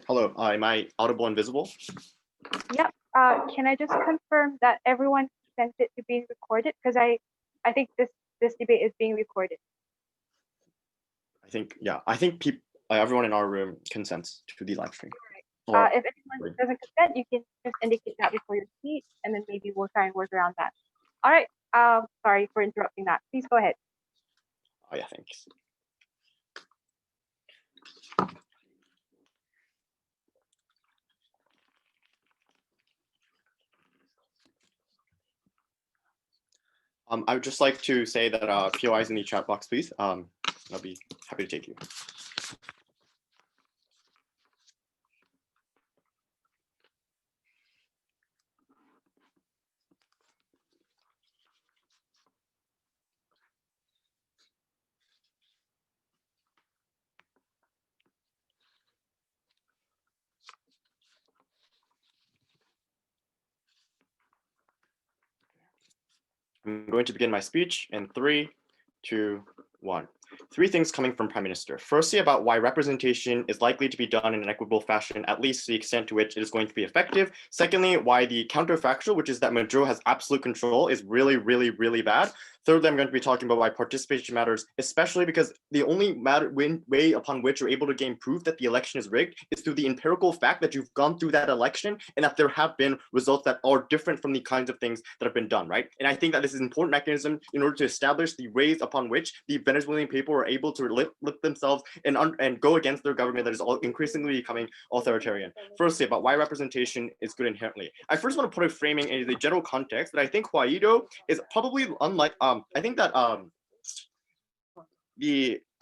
Hello, am I audible and visible? Yep. Can I just confirm that everyone sent it to being recorded? Because I think this debate is being recorded. I think everyone in our room consents to the live stream. If anyone doesn't consent, you can just indicate that before your speech, and then maybe we'll try and work around that. All right. Sorry for interrupting that. Please go ahead. Oh yeah, thanks. I would just like to say that POIs in the chat box, please. I'll be happy to take you. I'm going to begin my speech in 3, 2, 1. 3 things coming from Prime Minister. Firstly, about why representation is likely to be done in an equitable fashion, at least to the extent to which it is going to be effective. Secondly, why the counterfactual, which is that Maduro has absolute control, is really, really, really bad. Thirdly, I'm going to be talking about why participation matters, especially because the only way upon which you're able to gain proof that the election is rigged is through the empirical fact that you've gone through that election and that there have been results that are different from the kinds of things that have been done, right? And I think that this is an important mechanism in order to establish the ways upon which the Venezuelan people are able to lift themselves and go against their government that is increasingly becoming authoritarian. Firstly, about why representation is good inherently. I first want to put a framing in the general context that I think Guaido is probably unlike I think that I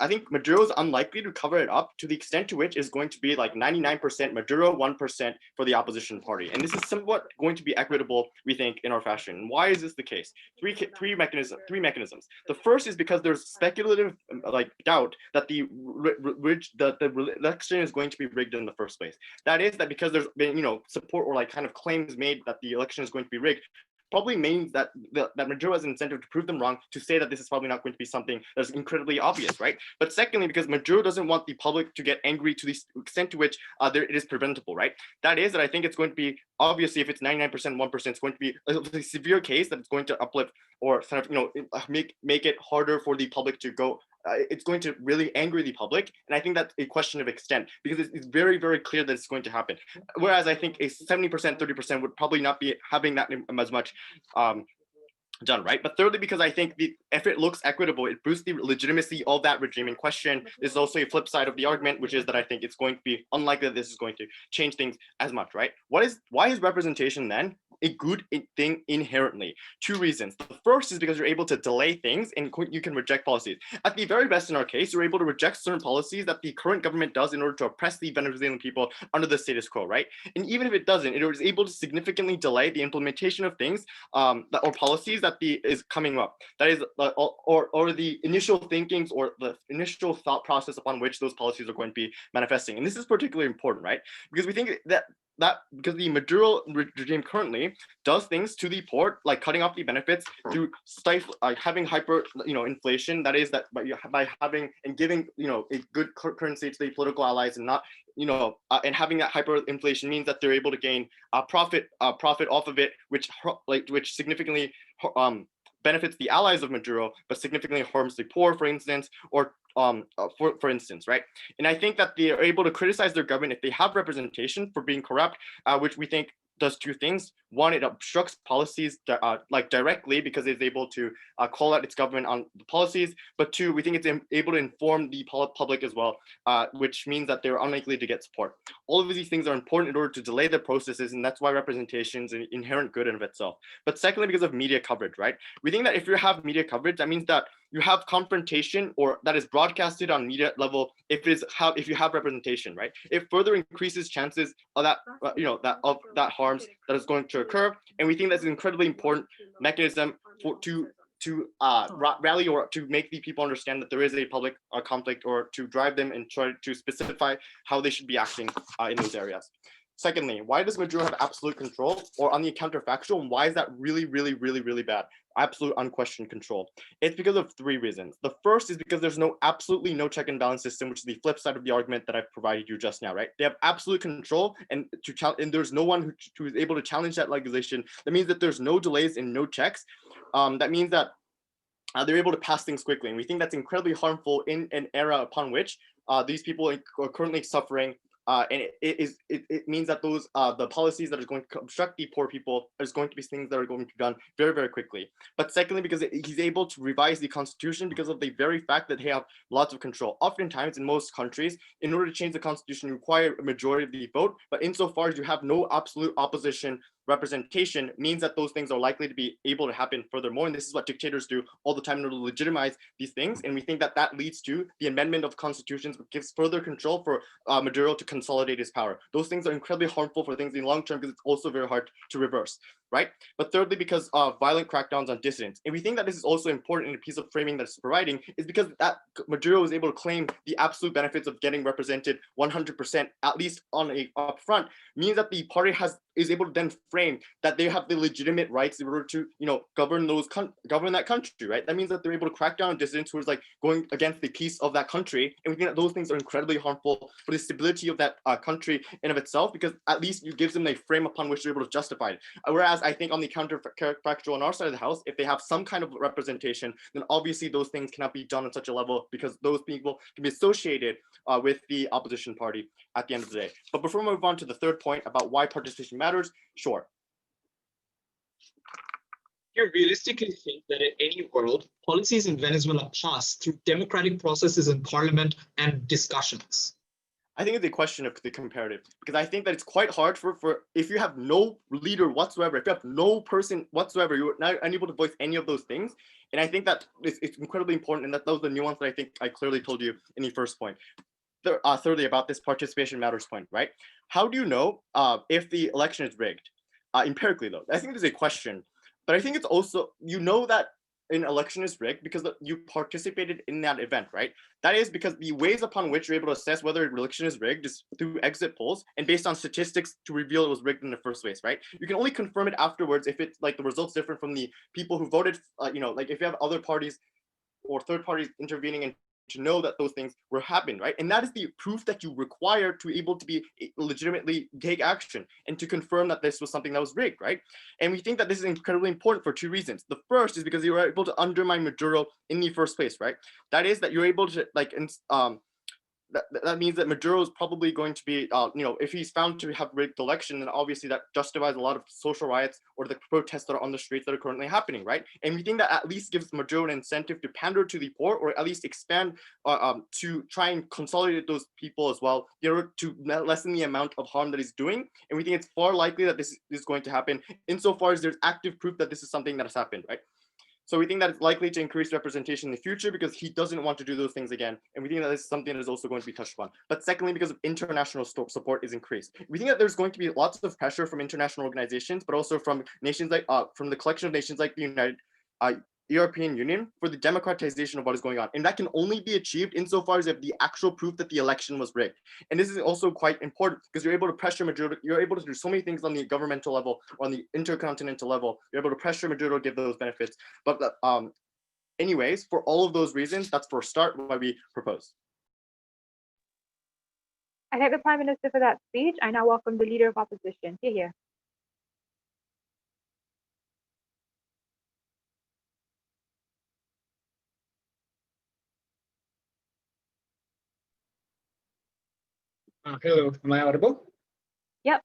think Maduro is unlikely to cover it up to the extent to which is going to be like 99% Maduro, 1% for the opposition party. And this is somewhat going to be equitable, we think, in our fashion. Why is this the case? Three mechanisms. The first is because there's speculative doubt that the election is going to be rigged in the first place. That is that because there's been support or kind of claims made that the election is going to be rigged, probably means that Maduro has an incentive to prove them wrong, to say that this is probably not going to be something that's incredibly obvious, right? But secondly, because Maduro doesn't want the public to get angry to the extent to which it is preventable, right? That is that I think it's going to be, obviously, if it's 99%, 1%, it's going to be a severe case that it's going to uplift or kind of, make it harder for the public to go. It's going to really anger the public. And I think that's a question of extent, because it's very, very clear that it's going to happen. Whereas I think a 70%, 30% would probably not be having that as much done, right? But thirdly, because I think if it looks equitable, it boosts the legitimacy of that regime in question. This is also a flip side of the argument, which is that I think it's going to be unlikely that this is going to change things as much, right? Why is representation then a good thing inherently? 2 reasons. The first is because you're able to delay things and you can reject policies. At the very best in our case, you're able to reject certain policies that the current government does in order to oppress the Venezuelan people under the status quo, right? And even if it doesn't, it is able to significantly delay the implementation of things or policies that is coming up. That is, or the initial thinkings or the initial thought process upon which those policies are going to be manifesting. And this is particularly important, right? Because we think that because the Maduro regime currently does things to the poor, like cutting off the benefits through having hyper, inflation. That is that by having and giving, a good currency to the political allies and not, and having that hyperinflation means that they're able to gain profit off of it, which significantly benefits the allies of Maduro, but significantly harms the poor, for instance, or for instance, right? And I think that they are able to criticize their government if they have representation for being corrupt, which we think does 2 things. One, it obstructs policies directly because it's able to call out its government on the policies. But 2, we think it's able to inform the public as well, which means that they're unlikely to get support. All of these things are important in order to delay the processes, and that's why representation is an inherent good in of itself. But secondly, because of media coverage, right? We think that if you have media coverage, that means that you have confrontation or that is broadcasted on media level if you have representation, right? It further increases chances of that harms that is going to occur. And we think that's an incredibly important mechanism to rally or to make the people understand that there is a public conflict, or to drive them and try to specify how they should be acting in those areas. Secondly, why does Maduro have absolute control? Or on the counterfactual, and why is that really, really, really, really bad? Absolute unquestioned control. It's because of three reasons. The first is because there's absolutely no check and balance system, which is the flip side of the argument that I've provided you just now, right? They have absolute control, and there's no one who is able to challenge that legislation. That means that there's no delays and no checks. That means that they're able to pass things quickly, and we think that's incredibly harmful in an era upon which these people are currently suffering. And it means that those the policies that are going to obstruct the poor people is going to be things that are going to be done very, very quickly. But secondly, because he's able to revise the constitution because of the very fact that they have lots of control. Oftentimes, in most countries, in order to change the constitution, you require a majority of the vote. But insofar as you have no absolute opposition representation, means that those things are likely to be able to happen furthermore. And this is what dictators do all the time in order to legitimize these things. And we think that that leads to the amendment of constitutions, which gives further control for Maduro to consolidate his power. Those things are incredibly harmful for things in the long term because it's also very hard to reverse, right? But thirdly, because of violent crackdowns on dissidents. And we think that this is also important in a piece of framing that it's providing, is because that Maduro is able to claim the absolute benefits of getting represented 100%, at least on a upfront, means that the party is able to then frame that they have the legitimate rights in order to, govern that country, right? That means that they're able to crack down on dissidents who is like going against the peace of that country. And we think that those things are incredibly harmful for the stability of that country in of itself, because at least it gives them a frame upon which they're able to justify it. Whereas I think on the counterfactual on our side of the house, if they have some kind of representation, then obviously those things cannot be done on such a level because those people can be associated with the opposition party at the end of the day. But before we move on to the third point about why participation matters, sure. You realistically think that in any world, policies in Venezuela pass through democratic processes in parliament and discussions? I think it's a question of the comparative, because I think that it's quite hard for if you have no leader whatsoever, if you have no person whatsoever, you're not unable to voice any of those things. And I think that it's incredibly important, and that was the nuance that I think I clearly told you in the first point. Thirdly, about this participation matters point, right? How do you know if the election is rigged? Empirically, though, I think there's a question, but I think it's also, that an election is rigged because you participated in that event, right? That is because the ways upon which you're able to assess whether an election is rigged is through exit polls and based on statistics to reveal it was rigged in the first place, right? You can only confirm it afterwards if it's like the results different from the people who voted, like if you have other parties or third parties intervening and to know that those things were happening, right? And that is the proof that you require to be able to be legitimately take action and to confirm that this was something that was rigged, right? And we think that this is incredibly important for two reasons. The first is because you were able to undermine Maduro in the first place, right? That is that you're able to that means that Maduro is probably going to be, if he's found to have rigged the election, then obviously that justifies a lot of social riots or the protests that are on the streets that are currently happening, right? And we think that at least gives Maduro an incentive to pander to the poor, or at least expand to try and consolidate those people as well, to lessen the amount of harm that he's doing. And we think it's far likely that this is going to happen insofar as there's active proof that this is something that has happened, right? So we think that it's likely to increase representation in the future because he doesn't want to do those things again. And we think that this is something that is also going to be touched upon. But secondly, because of international support is increased. We think that there's going to be lots of pressure from international organizations, but also from nations like, from the collection of nations like the European Union for the democratization of what is going on. And that can only be achieved insofar as if the actual proof that the election was rigged. And this is also quite important because you're able to pressure Maduro, you're able to do so many things on the governmental level, or on the intercontinental level. You're able to pressure Maduro to give those benefits. But anyways, for all of those reasons, that's for a start why we propose. I thank the Prime Minister for that speech. I now welcome the Leader of Opposition. Here. Hello, am I audible? Yep.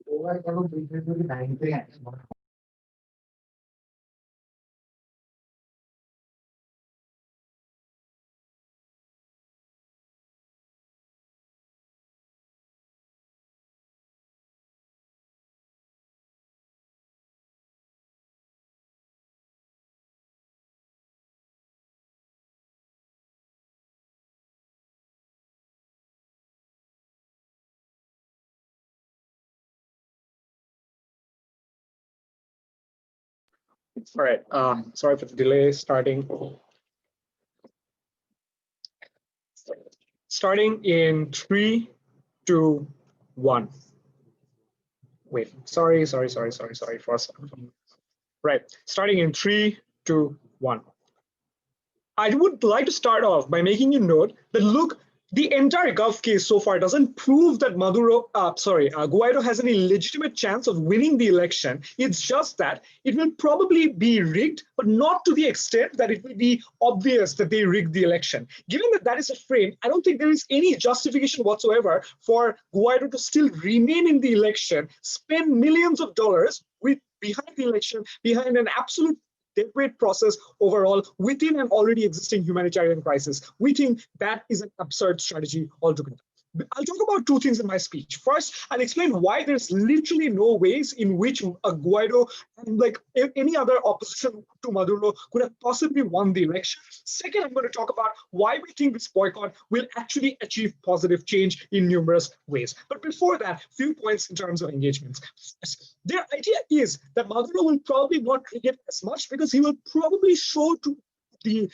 All right. Sorry for the delay starting. starting in 3, 2, 1. Wait, sorry for a second. Right, starting in 3, 2, 1. I would like to start off by making you note that look, the entire Gulf case so far doesn't prove that Guaido has any legitimate chance of winning the election. It's just that it will probably be rigged, but not to the extent that it will be obvious that they rigged the election. Given that that is a frame, I don't think there is any justification whatsoever for Guaido to still remain in the election, spend millions of dollars behind the election, behind an absolute dead-weight process overall within an already existing humanitarian crisis. We think that is an absurd strategy altogether. I'll talk about two things in my speech. First, I'll explain why there's literally no ways in which Guaido and like any other opposition to Maduro could have possibly won the election. Second, I'm going to talk about why we think this boycott will actually achieve positive change in numerous ways. But before that, few points in terms of engagements. Their idea is that Maduro will probably not rig it as much because he will probably show to the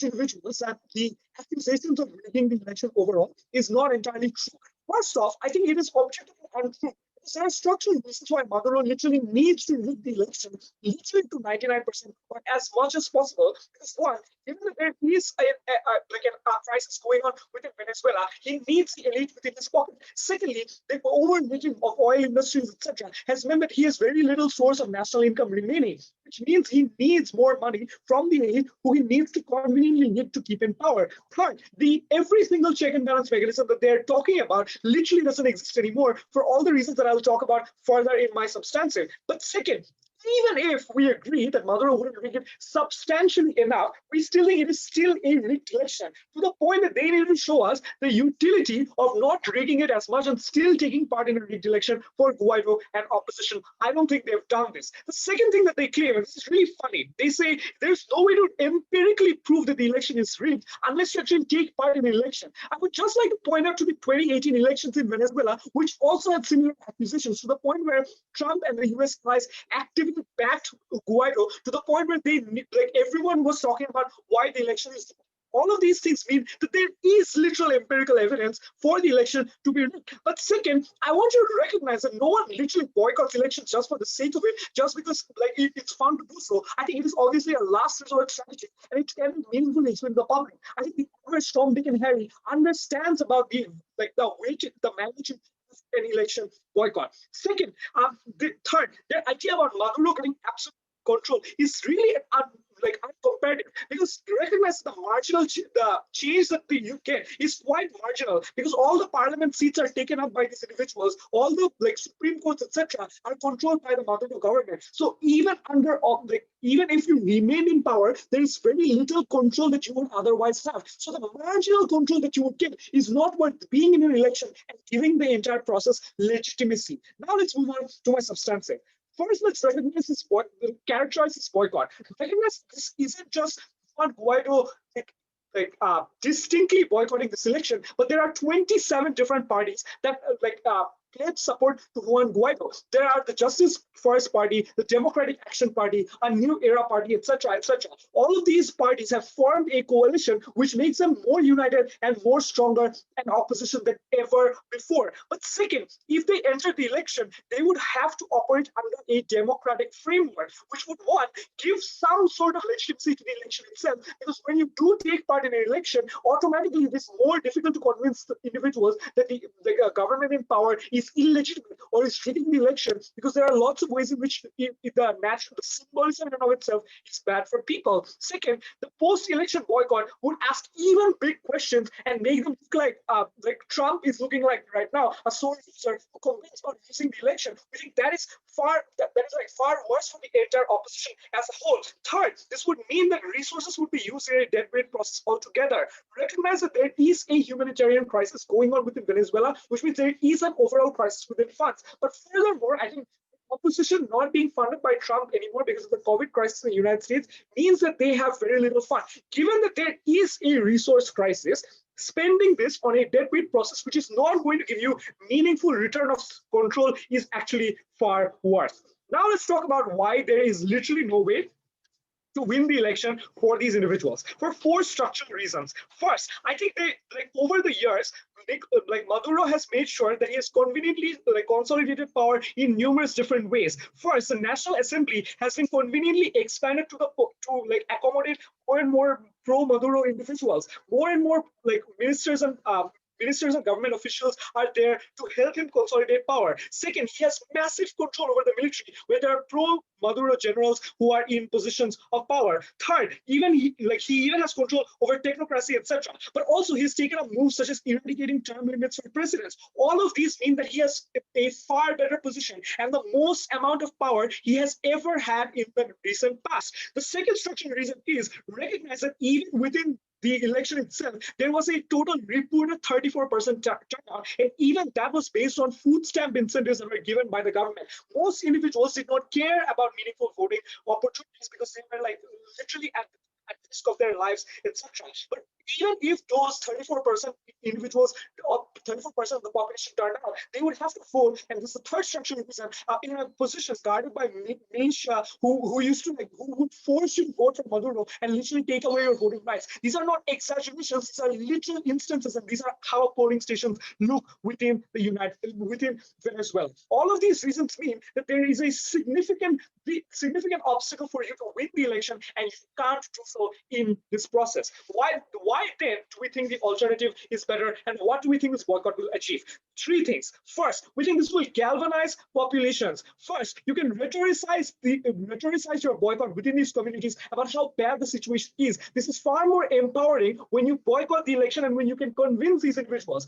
individuals that the accusations of rigging the election overall is not entirely true. First off, I think it is objectively untrue. There are structural reasons why Maduro literally needs to rig the election literally to 99% or as much as possible. Because one, given that there is a crisis going on within Venezuela, he needs the elite within his pocket. Secondly, the over-rigging of oil industries, etc., has meant that he has very little source of national income remaining, which means he needs more money from the elite who he needs to conveniently rig to keep in power. Third, every single check and balance mechanism that they're talking about literally doesn't exist anymore for all the reasons that I'll talk about further in my substantive. But second, even if we agree that Maduro wouldn't rig it substantially enough, we still think it is still a rigged election to the point that they need to show us the utility of not rigging it as much and still taking part in a rigged election for Guaido and opposition. I don't think they've done this. The second thing that they claim, and this is really funny, they say there's no way to empirically prove that the election is rigged unless you actually take part in the election. I would just like to point out to the 2018 elections in Venezuela, which also had similar accusations to the point where Trump and the US allies actively backed Guaido to the point where everyone was talking about why the election is. All of these things mean that there is literal empirical evidence for the election to be rigged. But second, I want you to recognize that no one literally boycotts elections just for the sake of it, just because it's fun to do so. I think it is obviously a last resort strategy, and it can be meaningfully explained to the public. I think the average Tom, Dick, and Harry understands about the weight, the magnitude of an election boycott. Second, third, their idea about Maduro getting absolute control is really uncomparative, because recognize the marginal the change that you get is quite marginal, because all the parliament seats are taken up by these individuals, all the Supreme Courts, etc., are controlled by the Maduro government. So even under even if you remain in power, there is very little control that you would otherwise have. So the marginal control that you would get is not worth being in an election and giving the entire process legitimacy. Now let's move on to my substantive. First, let's recognize this characterize this boycott. Recognize this isn't just Juan Guaido distinctly boycotting this election, but there are 27 different parties that pledge support to Juan Guaido. There are the Justice First Party, the Democratic Action Party, a New Era Party, etc., etc. All of these parties have formed a coalition which makes them more united and more stronger in opposition than ever before. But second, if they enter the election, they would have to operate under a democratic framework, which would, one, give some sort of legitimacy to the election itself, because when you do take part in an election, automatically it is more difficult to convince the individuals that the government in power is illegitimate or is rigging the election, because there are lots of ways in which the symbolism in and of itself is bad for people. Second, the post-election boycott would ask even big questions and make them look like Trump is looking like right now a sore loser who convinced about losing the election. We think that is far worse for the entire opposition as a whole. Third, this would mean that resources would be used in a dead-weight process altogether. Recognize that there is a humanitarian crisis going on within Venezuela, which means there is an overall crisis within funds. But furthermore, I think opposition not being funded by Trump anymore because of the COVID crisis in the United States means that they have very little fun. Given that there is a resource crisis, spending this on a deadweight process, which is not going to give you meaningful return of control, is actually far worse. Now let's talk about why there is literally no way to win the election for these individuals for 4 structural reasons. First, I think they, like, over the years, like Maduro has made sure that he has conveniently consolidated power in numerous different ways. First, the National Assembly has been conveniently expanded to accommodate more and more pro-Maduro individuals. More and more ministers and government officials are there to help him consolidate power. Second, he has massive control over the military, where there are pro-Maduro generals who are in positions of power. Third, he even has control over technocracy, etc. But also he's taken up moves such as eradicating term limits for presidents. All of these mean that he has a far better position and the most amount of power he has ever had in the recent past. The second structural reason is recognize that even within the election itself, there was a total reported 34% turnout, and even that was based on food stamp incentives that were given by the government. Most individuals did not care about meaningful voting opportunities because they were literally at risk of their lives, etc. But even if those 34% individuals, or 34% of the population turned out, they would have to vote, and this is the third structural reason, in positions guarded by militia who used to who would force you to vote for Maduro and literally take away your voting rights. These are not exaggerations; these are literal instances, and these are how polling stations look within within Venezuela. All of these reasons mean that there is a significant obstacle for you to win the election, and you can't do so in this process. Why then do we think the alternative is better, and what do we think this boycott will achieve? 3 things. First, we think this will galvanize populations. First, you can rhetoricize your boycott within these communities about how bad the situation is. This is far more empowering when you boycott the election and when you can convince these individuals.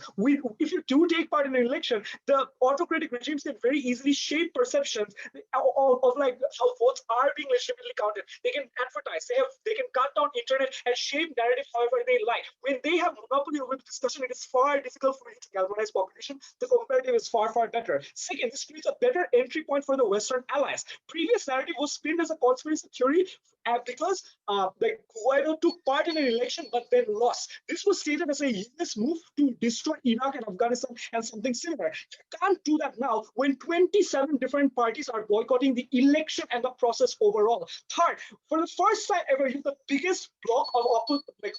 If you do take part in an election, the autocratic regimes can very easily shape perceptions of how votes are being legitimately counted. They can advertise, they can cut down internet and shape narrative however they like. When they have monopoly over the discussion, it is far difficult for you to galvanize population. The comparative is far better. Second, this creates a better entry point for the Western allies. Previous narrative was spinned as a conspiracy theory because Guaido took part in an election but then lost. This was stated as a US move to destroy Iraq and Afghanistan and something similar. You can't do that now when 27 different parties are boycotting the election and the process overall. Third, for the first time ever, you're the biggest bloc of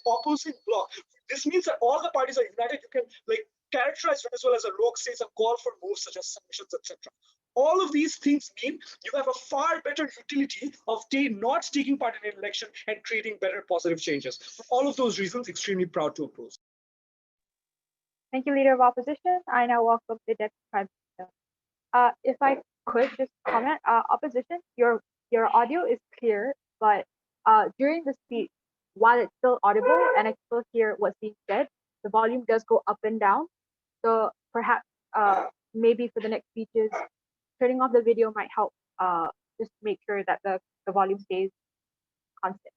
opposing bloc. This means that all the parties are united. You can characterize Venezuela as a rogue state and call for moves such as sanctions, etc. All of these things mean you have a far better utility of not taking part in an election and creating better positive changes. For all of those reasons, extremely proud to oppose. Thank you, Leader of Opposition. I now welcome the Deputy Prime Minister. If I could just comment, Opposition, your audio is clear, but during the speech, while it's still audible and I still hear what's being said, the volume does go up and down. So perhaps maybe for the next speeches, turning off the video might help just make sure that the volume stays constant.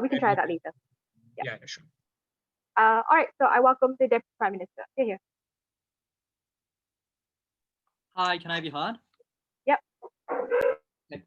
We can try that later. Yeah, sure. All right, so I welcome the Deputy Prime Minister. Here. Hi, can I be heard? Yep. Okay.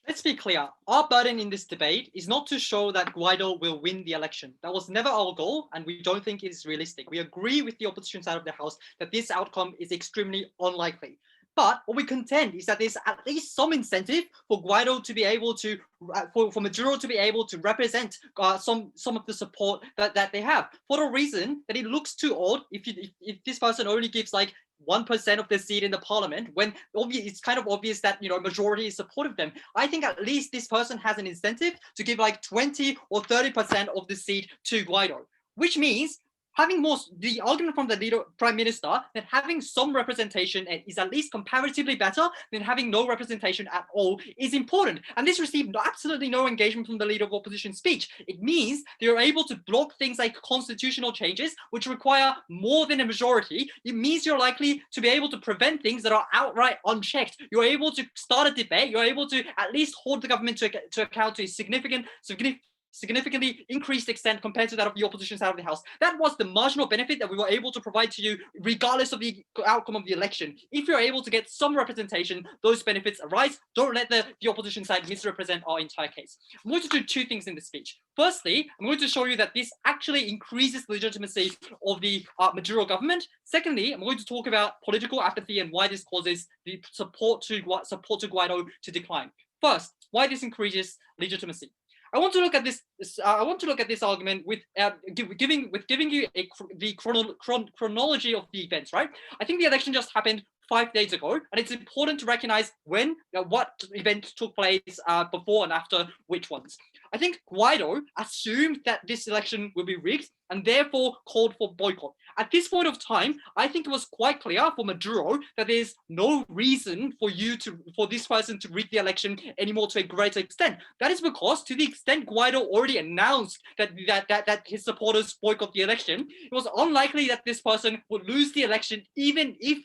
Let's be clear, our burden in this debate is not to show that Guaido will win the election. That was never our goal, and we don't think it is realistic. We agree with the opposition side of the House that this outcome is extremely unlikely. But what we contend is that there's at least some incentive for Guaido to be able to, for Maduro to be able to represent some of the support that they have. For the reason that it looks too odd if this person only gives 1% of the seat in the parliament, when it's kind of obvious that majority is supportive of them. I think at least this person has an incentive to give 20 or 30% of the seat to Guaido, which means having the argument from the leader prime minister that having some representation is at least comparatively better than having no representation at all is important. And this received absolutely no engagement from the leader of opposition speech. It means they're able to block things like constitutional changes, which require more than a majority. It means you're likely to be able to prevent things that are outright unchecked. You're able to start a debate. You're able to at least hold the government to account to a significant significantly increased extent compared to that of the opposition side of the House. That was the marginal benefit that we were able to provide to you, regardless of the outcome of the election. If you're able to get some representation, those benefits arise. Don't let the opposition side misrepresent our entire case. I'm going to do two things in this speech. Firstly, I'm going to show you that this actually increases the legitimacy of the Maduro government. Secondly, I'm going to talk about political apathy and why this causes the support to Guaido to decline. First, why this increases legitimacy. I want to look at this. I want to look at this argument with giving you the chronology of the events. Right. I think the election just happened 5 days ago, and it's important to recognize when, what events took place before and after which ones. I think Guaido assumed that this election will be rigged and therefore called for boycott. At this point of time, I think it was quite clear for Maduro that there's no reason for this person to rig the election anymore to a greater extent. That is because, to the extent Guaido already announced that his supporters boycott the election, it was unlikely that this person would lose the election, even if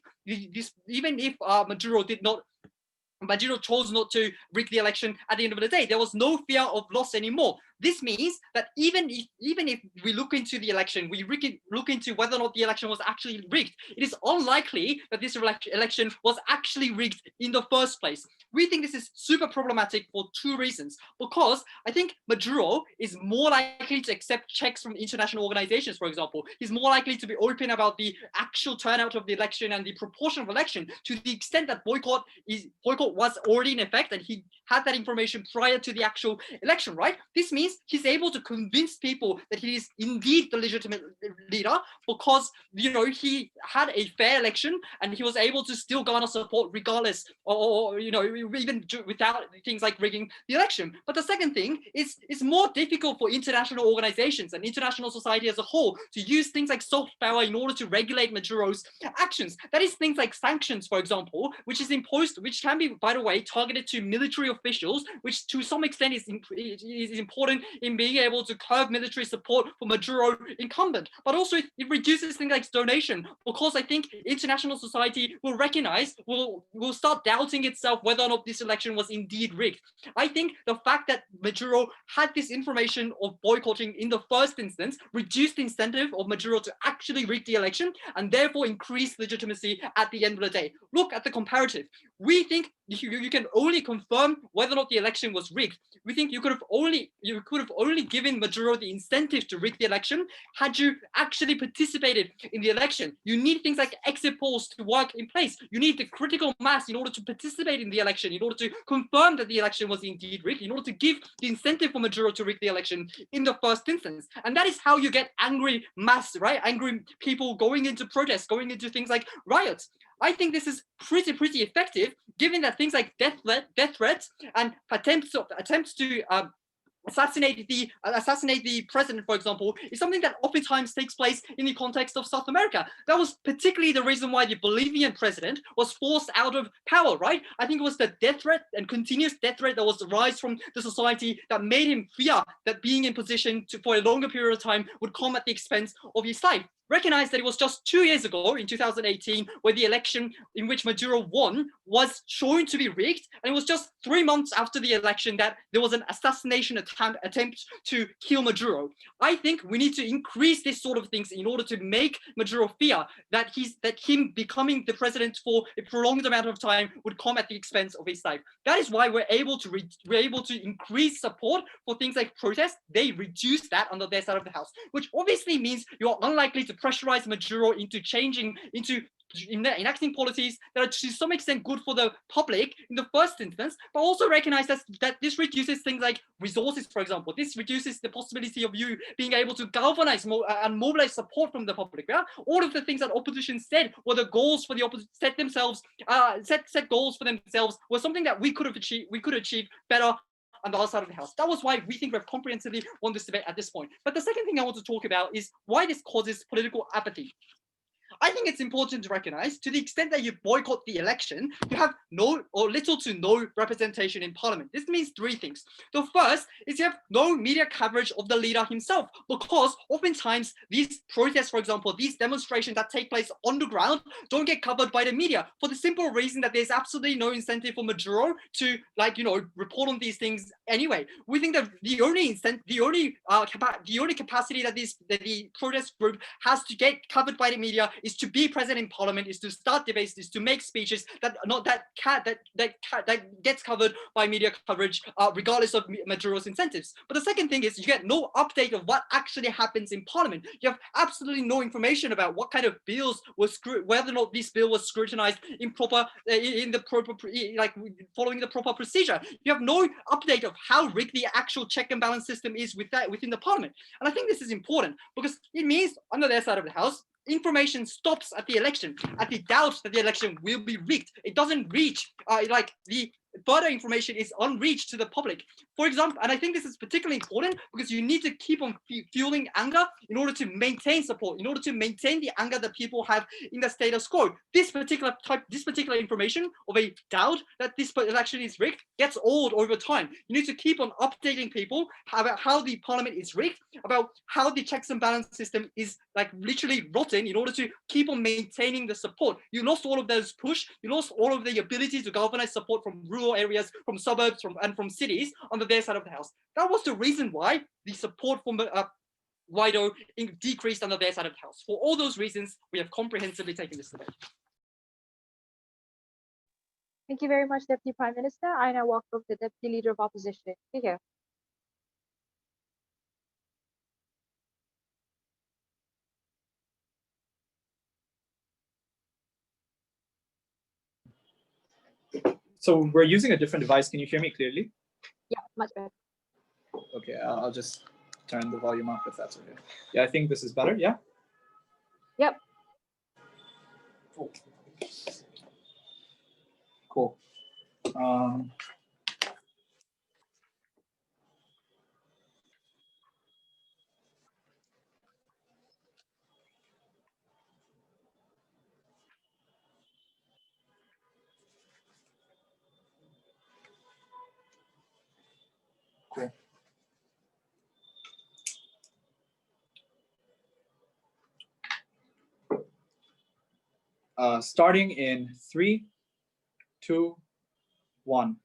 Maduro chose not to rig the election at the end of the day. There was no fear of loss anymore. This means that even if we look into the election, we look into whether or not the election was actually rigged, it is unlikely that this election was actually rigged in the first place. We think this is super problematic for two reasons. Because I think Maduro is more likely to accept checks from international organizations, for example. He's more likely to be open about the actual turnout of the election and the proportion of election, to the extent that boycott was already in effect and he had that information prior to the actual election, right? This means he's able to convince people that he is indeed the legitimate leader because, he had a fair election and he was able to still garner support regardless, or even without things like rigging the election. But the second thing is, it's more difficult for international organizations and international society as a whole to use things like soft power in order to regulate Maduro's actions. That is things like sanctions, for example, which can be, by the way, targeted to military officials, which to some extent is important in being able to curb military support for Maduro incumbent. But also it reduces things like donation, because I think international society will start doubting itself whether or not this election was indeed rigged. I think the fact that Maduro had this information of boycotting in the first instance reduced the incentive of Maduro to actually rig the election and therefore increase legitimacy at the end of the day. Look at the comparative. We think you can only confirm whether or not the election was rigged. We think you could have only given Maduro the incentive to rig the election had you actually participated in the election. You need things like exit polls to work in place. You need the critical mass in order to participate in the election, in order to confirm that the election was indeed rigged, in order to give the incentive for Maduro to rig the election in the first instance. And that is how you get angry mass, right? Angry people going into protests, going into things like riots. I think this is pretty effective, given that things like death threats and attempts to assassinate the president, for example, is something that oftentimes takes place in the context of South America. That was particularly the reason why the Bolivian president was forced out of power, right? I think it was the death threat and continuous death threat that was the rise from the society that made him fear that being in position for a longer period of time would come at the expense of his life. Recognize that it was just 2 years ago, in 2018, where the election in which Maduro won was shown to be rigged, and it was just 3 months after the election that there was an assassination attempt to kill Maduro. I think we need to increase this sort of things in order to make Maduro fear that him becoming the president for a prolonged amount of time would come at the expense of his life. That is why we're able to increase support for things like protests. They reduce that under their side of the house, which obviously means you're unlikely to pressurize Maduro into enacting policies that are to some extent good for the public in the first instance, but also recognize that this reduces things like resources, for example. This reduces the possibility of you being able to galvanize and mobilize support from the public. Yeah? All of the things that opposition said were the goals for the opposition, set goals for themselves, was something that we could achieve better on the other side of the house. That was why we think we've comprehensively won this debate at this point. But the second thing I want to talk about is why this causes political apathy. I think it's important to recognize, to the extent that you boycott the election, you have no or little to no representation in parliament. This means three things. The first is you have no media coverage of the leader himself, because oftentimes these protests, for example, these demonstrations that take place on the ground don't get covered by the media, for the simple reason that there's absolutely no incentive for Maduro to, like, report on these things anyway. We think that the only capacity that the protest group has to get covered by the media is to be present in parliament, is to start debates, is to make speeches that gets covered by media coverage, regardless of Maduro's incentives. But the second thing is you get no update of what actually happens in parliament. You have absolutely no information about what kind of bills was whether or not this bill was scrutinized in proper following the proper procedure. You have no update of how rigged the actual check and balance system is within the parliament. And I think this is important because it means, under their side of the house, information stops at the election, at the doubt that the election will be rigged. It doesn't reach, the further information is unreached to the public. For example, and I think this is particularly important because you need to keep on fueling anger in order to maintain support, in order to maintain the anger that people have in the status quo. This particular information of a doubt that this election is rigged gets old over time. You need to keep on updating people about how the parliament is rigged, about how the checks and balance system is literally rotten, in order to keep on maintaining the support. You lost all of those push, you lost all of the ability to galvanize support from rural areas, from suburbs, and from cities on their side of the house. That was the reason why the support from Guaido decreased on their side of the house. For all those reasons, we have comprehensively taken this debate. Thank you very much, Deputy Prime Minister. I now welcome the Deputy Leader of Opposition. Here. So we're using a different device. Can you hear me clearly? Yeah, much better. Okay, I'll just turn the volume up if that's okay. Yeah, I think this is better. Yeah. Yep. Cool. Cool. Starting in 3, 2, 1.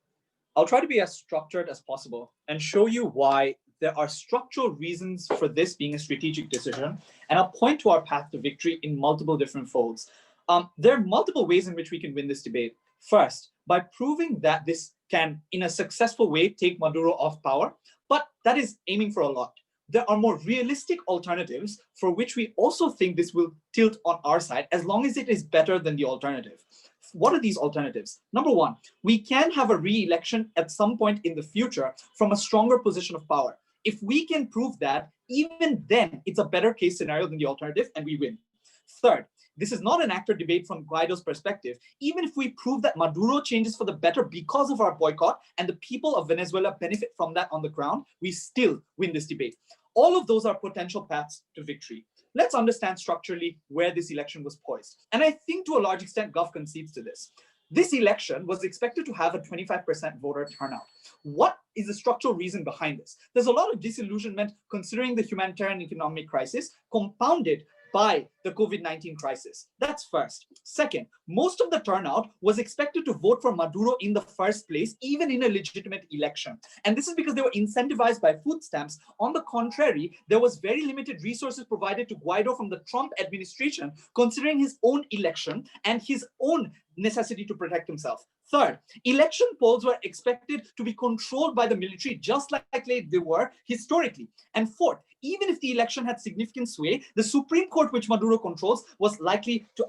I'll try to be as structured as possible and show you why there are structural reasons for this being a strategic decision, and I'll point to our path to victory in multiple different folds. There are multiple ways in which we can win this debate. First, by proving that this can, in a successful way, take Maduro off power, but that is aiming for a lot. There are more realistic alternatives for which we also think this will tilt on our side, as long as it is better than the alternative. What are these alternatives? Number one, we can have a re-election at some point in the future from a stronger position of power. If we can prove that, even then, it's a better case scenario than the alternative, and we win. Third, this is not an actor debate from Guaido's perspective. Even if we prove that Maduro changes for the better because of our boycott and the people of Venezuela benefit from that on the ground, we still win this debate. All of those are potential paths to victory. Let's understand structurally where this election was poised. And I think to a large extent, Gov concedes to this. This election was expected to have a 25% voter turnout. What is the structural reason behind this? There's a lot of disillusionment considering the humanitarian economic crisis, compounded by the COVID-19 crisis. That's first. Second, most of the turnout was expected to vote for Maduro in the first place, even in a legitimate election. And this is because they were incentivized by food stamps. On the contrary, there was very limited resources provided to Guaido from the Trump administration, considering his own election and his own necessity to protect himself. Third, election polls were expected to be controlled by the military, just like they were historically. And fourth, even if the election had significant sway, the Supreme Court, which Maduro controls, was likely to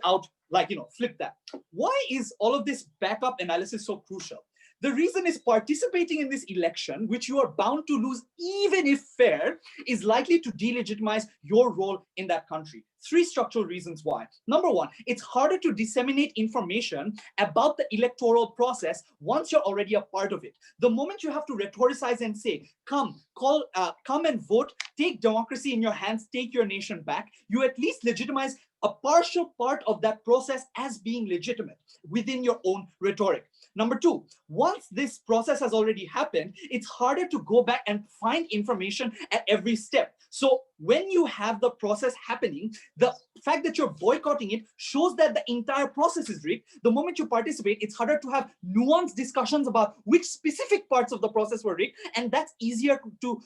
flip that. Why is all of this backup analysis so crucial? The reason is participating in this election, which you are bound to lose even if fair, is likely to delegitimize your role in that country. Three structural reasons why. Number one, it's harder to disseminate information about the electoral process once you're already a part of it. The moment you have to rhetoricize and say, come and vote, take democracy in your hands, take your nation back, you at least legitimize a partial part of that process as being legitimate within your own rhetoric. Number two, once this process has already happened, it's harder to go back and find information at every step. So when you have the process happening, the fact that you're boycotting it shows that the entire process is rigged. The moment you participate, it's harder to have nuanced discussions about which specific parts of the process were rigged, and that's easier to,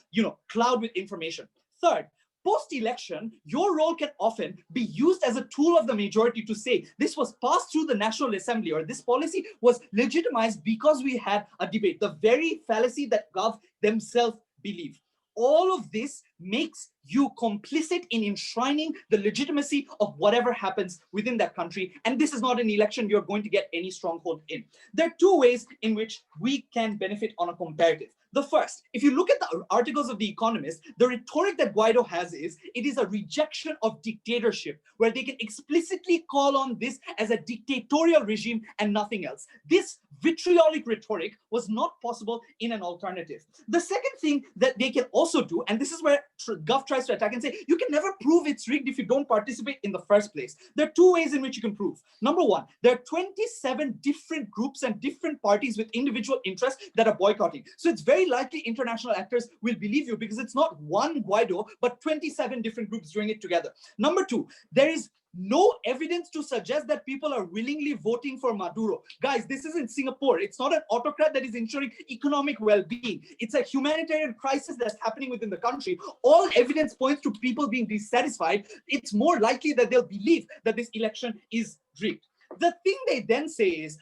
cloud with information. Third, post-election, your role can often be used as a tool of the majority to say this was passed through the National Assembly, or this policy was legitimized because we had a debate, the very fallacy that Gov themselves believe. All of this makes you complicit in enshrining the legitimacy of whatever happens within that country. And this is not an election you're going to get any stronghold in. There are two ways in which we can benefit on a comparative. The first, if you look at the articles of The Economist, the rhetoric that Guaido has is, it is a rejection of dictatorship, where they can explicitly call on this as a dictatorial regime and nothing else. This vitriolic rhetoric was not possible in an alternative. The second thing that they can also do, and this is where Gov tries to attack and say, you can never prove it's rigged if you don't participate in the first place. There are two ways in which you can prove. Number one, there are 27 different groups and different parties with individual interests that are boycotting. So it's very likely international actors will believe you because it's not one Guaido, but 27 different groups doing it together. Number two, there is no evidence to suggest that people are willingly voting for Maduro. Guys, this isn't Singapore. It's not an autocrat that is ensuring economic well-being. It's a humanitarian crisis that's happening within the country. All evidence points to people being dissatisfied. It's more likely that they'll believe that this election is rigged. The thing they then say is,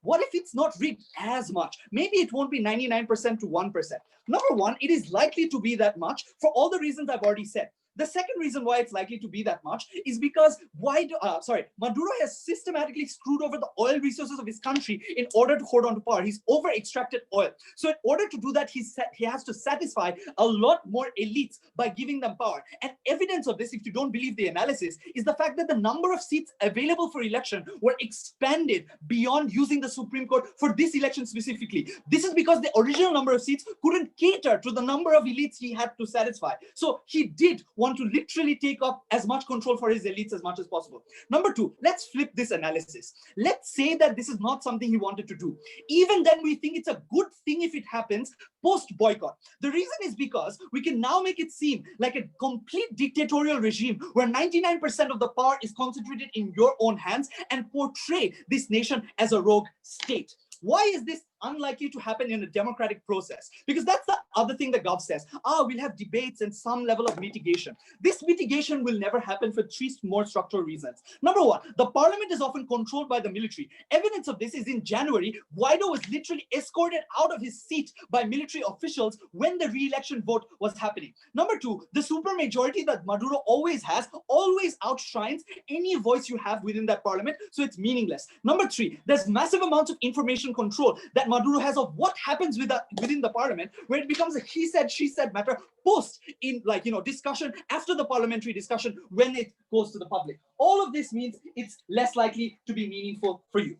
what if it's not rigged as much? Maybe it won't be 99% to 1%. Number one, it is likely to be that much for all the reasons I've already said. The second reason why it's likely to be that much is because Maduro has systematically screwed over the oil resources of his country in order to hold on to power. He's over-extracted oil. So in order to do that, he has to satisfy a lot more elites by giving them power. And evidence of this, if you don't believe the analysis, is the fact that the number of seats available for election were expanded beyond using the Supreme Court for this election specifically. This is because the original number of seats couldn't cater to the number of elites he had to satisfy. So he did want to literally take up as much control for his elites as much as possible. Number two, let's flip this analysis. Let's say that this is not something he wanted to do. Even then, we think it's a good thing if it happens post-boycott. The reason is because we can now make it seem like a complete dictatorial regime where 99% of the power is concentrated in your own hands and portray this nation as a rogue state. Why is this unlikely to happen in a democratic process? Because that's the other thing that Gov says. We'll have debates and some level of mitigation. This mitigation will never happen for three more structural reasons. Number one, the parliament is often controlled by the military. Evidence of this is in January, Guaido was literally escorted out of his seat by military officials when the re-election vote was happening. Number two, the supermajority that Maduro always has always outshines any voice you have within that parliament, so it's meaningless. Number three, there's massive amounts of information control that Maduro has of what happens within the parliament, where it becomes a he said, she said matter post in discussion after the parliamentary discussion when it goes to the public. All of this means it's less likely to be meaningful for you.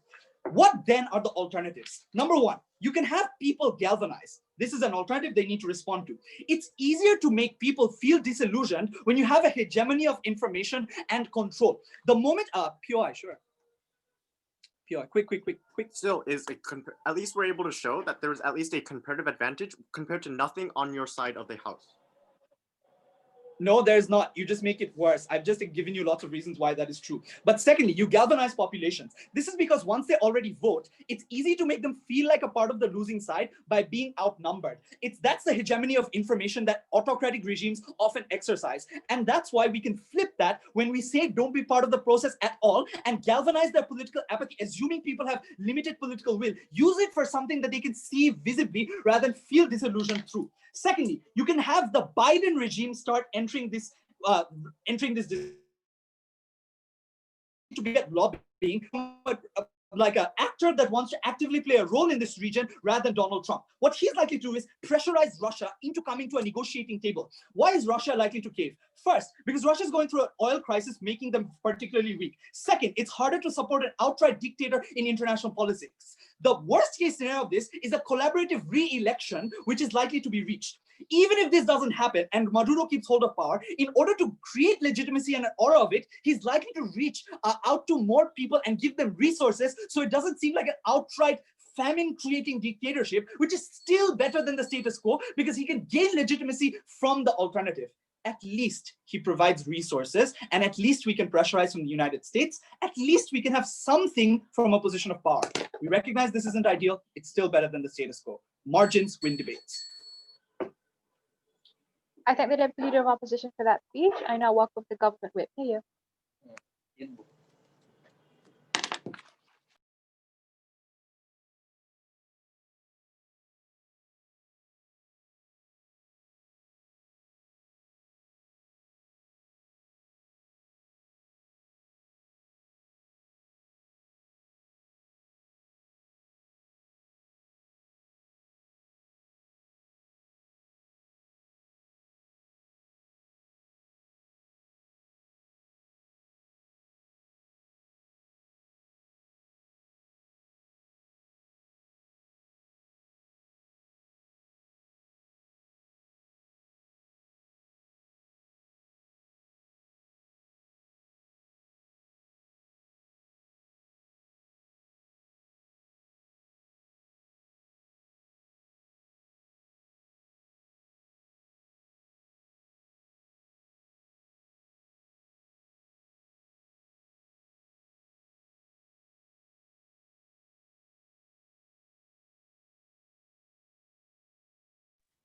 What then are the alternatives? Number one, you can have people galvanize. This is an alternative they need to respond to. It's easier to make people feel disillusioned when you have a hegemony of information and control. The moment, POI, sure. POI, quick. Still, at least we're able to show that there's at least a comparative advantage compared to nothing on your side of the house. No, there's not. You just make it worse. I've just given you lots of reasons why that is true. But secondly, you galvanize populations. This is because once they already vote, it's easy to make them feel like a part of the losing side by being outnumbered. That's the hegemony of information that autocratic regimes often exercise. And that's why we can flip that when we say don't be part of the process at all and galvanize their political apathy, assuming people have limited political will. Use it for something that they can see visibly rather than feel disillusioned through. Secondly, you can have the Biden regime start entering this to get lobbying like an actor that wants to actively play a role in this region rather than Donald Trump. What he's likely to do is pressurize Russia into coming to a negotiating table. Why is Russia likely to cave? First, because Russia is going through an oil crisis, making them particularly weak. Second, it's harder to support an outright dictator in international politics. The worst case scenario of this is a collaborative re-election, which is likely to be reached. even if this doesn't happen and Maduro keeps hold of power, in order to create legitimacy and an aura of it, he's likely to reach out to more people and give them resources, so it doesn't seem like an outright famine-creating dictatorship, which is still better than the status quo because he can gain legitimacy from the alternative. At least he provides resources, and at least we can pressurize from the United States. At least we can have something from a position of power. We recognize this isn't ideal. It's still better than the status quo. Margins win debates. I thank the Deputy Leader of Opposition for that speech. I now welcome the Government Whip. Here.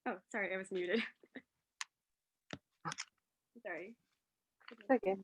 Oh, sorry, I was muted. Sorry. Okay.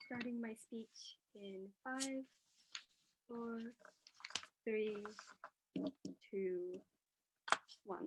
Starting my speech in 5, 4, 3, 2, 1.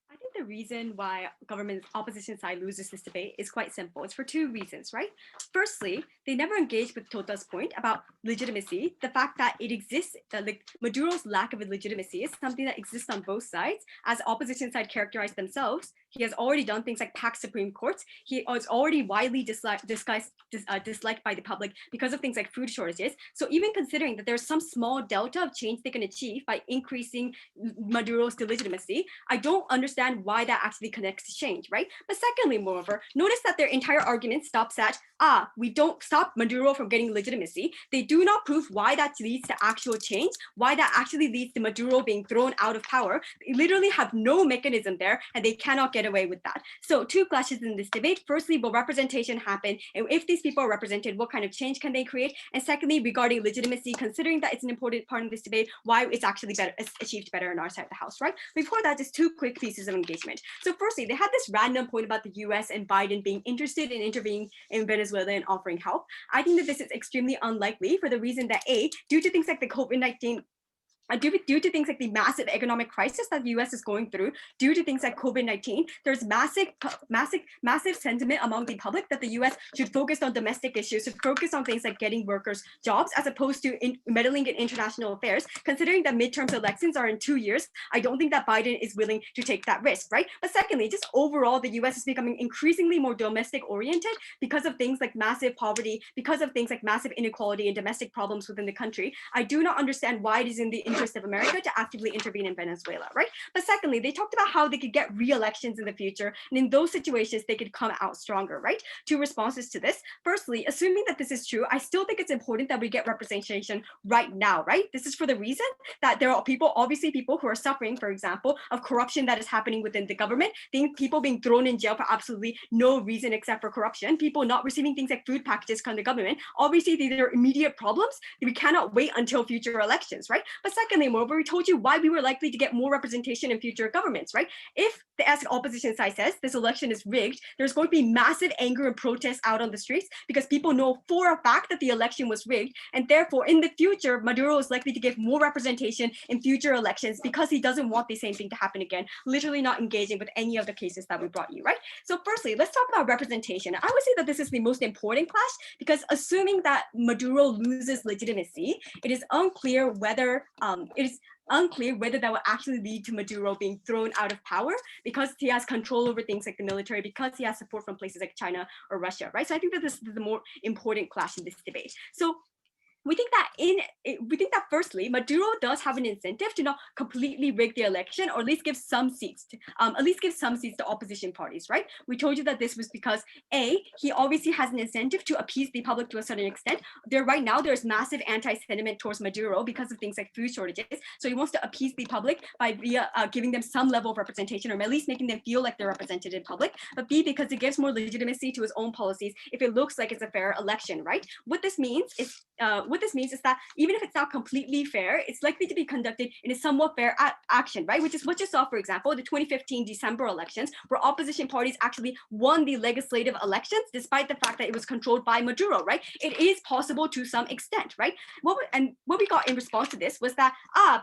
I think the reason why government's opposition side loses this debate is quite simple. It's for two reasons, right? Firstly, they never engaged with Tota's point about legitimacy. The fact that it exists, that like Maduro's lack of legitimacy is something that exists on both sides. As opposition side characterized themselves, he has already done things like pack Supreme Courts. He is already widely disliked by the public because of things like food shortages. So even considering that there's some small delta of change they can achieve by increasing Maduro's legitimacy, I don't understand why that actually connects to change, right? But secondly, moreover, notice that their entire argument stops at, we don't stop Maduro from getting legitimacy. They do not prove why that leads to actual change, why that actually leads to Maduro being thrown out of power. They literally have no mechanism there, and they cannot get away with that. So two clashes in this debate. Firstly, will representation happen? And if these people are represented, what kind of change can they create? And secondly, regarding legitimacy, considering that it's an important part of this debate, why it's actually better, it's achieved better in our side of the house, right? Before that, just two quick pieces of engagement. So firstly, they had this random point about the US and Biden being interested in intervening in Venezuela and offering help. I think that this is extremely unlikely for the reason that due to things like the COVID-19, due to things like the massive economic crisis that the US is going through, due to things like COVID-19, there's massive sentiment among the public that the US should focus on domestic issues, should focus on things like getting workers jobs, as opposed to meddling in international affairs. Considering that midterm elections are in 2 years, I don't think that Biden is willing to take that risk, right? But secondly, just overall, the US is becoming increasingly more domestic oriented because of things like massive poverty, because of things like massive inequality and domestic problems within the country. I do not understand why it is in the interest of America to actively intervene in Venezuela, right? But secondly, they talked about how they could get re-elections in the future, and in those situations, they could come out stronger, right? Two responses to this. Firstly, assuming that this is true, I still think it's important that we get representation right now, right? This is for the reason that there are people, obviously people who are suffering, for example, of corruption that is happening within the government, people being thrown in jail for absolutely no reason except for corruption, people not receiving things like food packages from the government. Obviously, these are immediate problems that we cannot wait until future elections, right? But secondly, moreover, we told you why we were likely to get more representation in future governments, right? If the opposition side says this election is rigged, there's going to be massive anger and protests out on the streets because people know for a fact that the election was rigged, and therefore in the future, Maduro is likely to give more representation in future elections because he doesn't want the same thing to happen again, literally not engaging with any of the cases that we brought you, right? So firstly, let's talk about representation. I would say that this is the most important clash because assuming that Maduro loses legitimacy, it is unclear whether that will actually lead to Maduro being thrown out of power because he has control over things like the military, because he has support from places like China or Russia, right? So I think that this is the more important clash in this debate. So we think that firstly, Maduro does have an incentive to not completely rig the election, or at least give some seats to opposition parties, right? We told you that this was because he obviously has an incentive to appease the public to a certain extent. Right now there's massive anti-sentiment towards Maduro because of things like food shortages. So he wants to appease the public by giving them some level of representation, or at least making them feel like they're represented in public. But B, because it gives more legitimacy to his own policies if it looks like it's a fair election, right? What this means is that even if it's not completely fair, it's likely to be conducted in a somewhat fair action, right? Which is what you saw, for example, the 2015 December elections, where opposition parties actually won the legislative elections, despite the fact that it was controlled by Maduro, right? It is possible to some extent, right? What we got in response to this was that,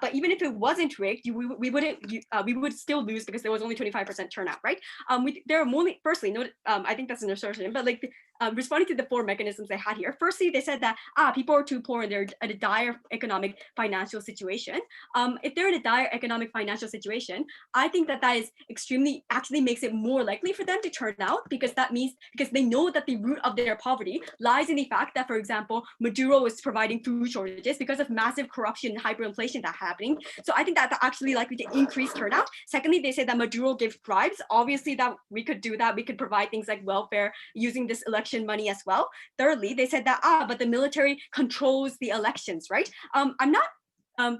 but even if it wasn't rigged, we would still lose because there was only 25% turnout, right? There are more, firstly, I think that's an assertion, but like, responding to the four mechanisms they had here. Firstly, they said that people are too poor and they're in a dire economic financial situation. If they're in a dire economic financial situation, I think that is actually makes it more likely for them to turn out, because they know that the root of their poverty lies in the fact that, for example, Maduro is providing food shortages because of massive corruption and hyperinflation that's happening. So I think that's actually likely to increase turnout. Secondly, they say that Maduro gives bribes. Obviously, that we could do that. We could provide things like welfare using this election money as well. Thirdly, they said that but the military controls the elections, right? I'm not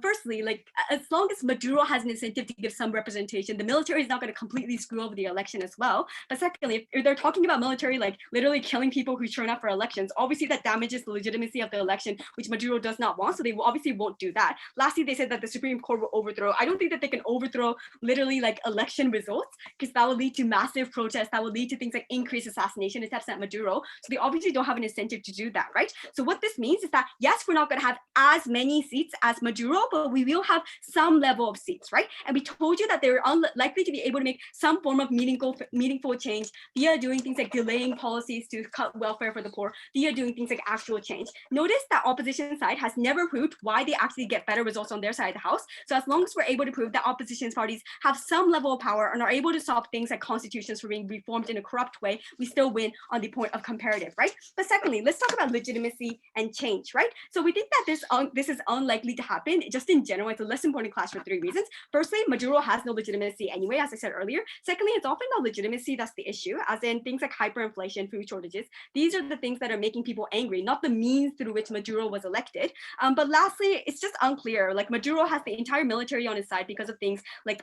firstly, like, as long as Maduro has an incentive to give some representation, the military is not going to completely screw over the election as well. But secondly, if they're talking about military like literally killing people who turn up for elections, obviously that damages the legitimacy of the election, which Maduro does not want, so they obviously won't do that. Lastly, they said that the Supreme Court will overthrow. I don't think that they can overthrow literally like election results, because that will lead to massive protests, that will lead to things like increased assassination attempts at Maduro. So they obviously don't have an incentive to do that, right? So what this means is that, yes, we're not going to have as many seats as Maduro, but we will have some level of seats, right? And we told you that they were unlikely to be able to make some form of meaningful change via doing things like delaying policies to cut welfare for the poor, via doing things like actual change. Notice that opposition side has never proved why they actually get better results on their side of the house. So as long as we're able to prove that opposition parties have some level of power and are able to stop things like constitutions from being reformed in a corrupt way, we still win on the point of comparative, right? But secondly, let's talk about legitimacy and change, right? So we think that this is unlikely to happen. Just in general, it's a less important clash for three reasons. Firstly, Maduro has no legitimacy anyway, as I said earlier. Secondly, it's often not legitimacy that's the issue, as in things like hyperinflation, food shortages. These are the things that are making people angry, not the means through which Maduro was elected. But lastly, it's just unclear. Like, Maduro has the entire military on his side because of things like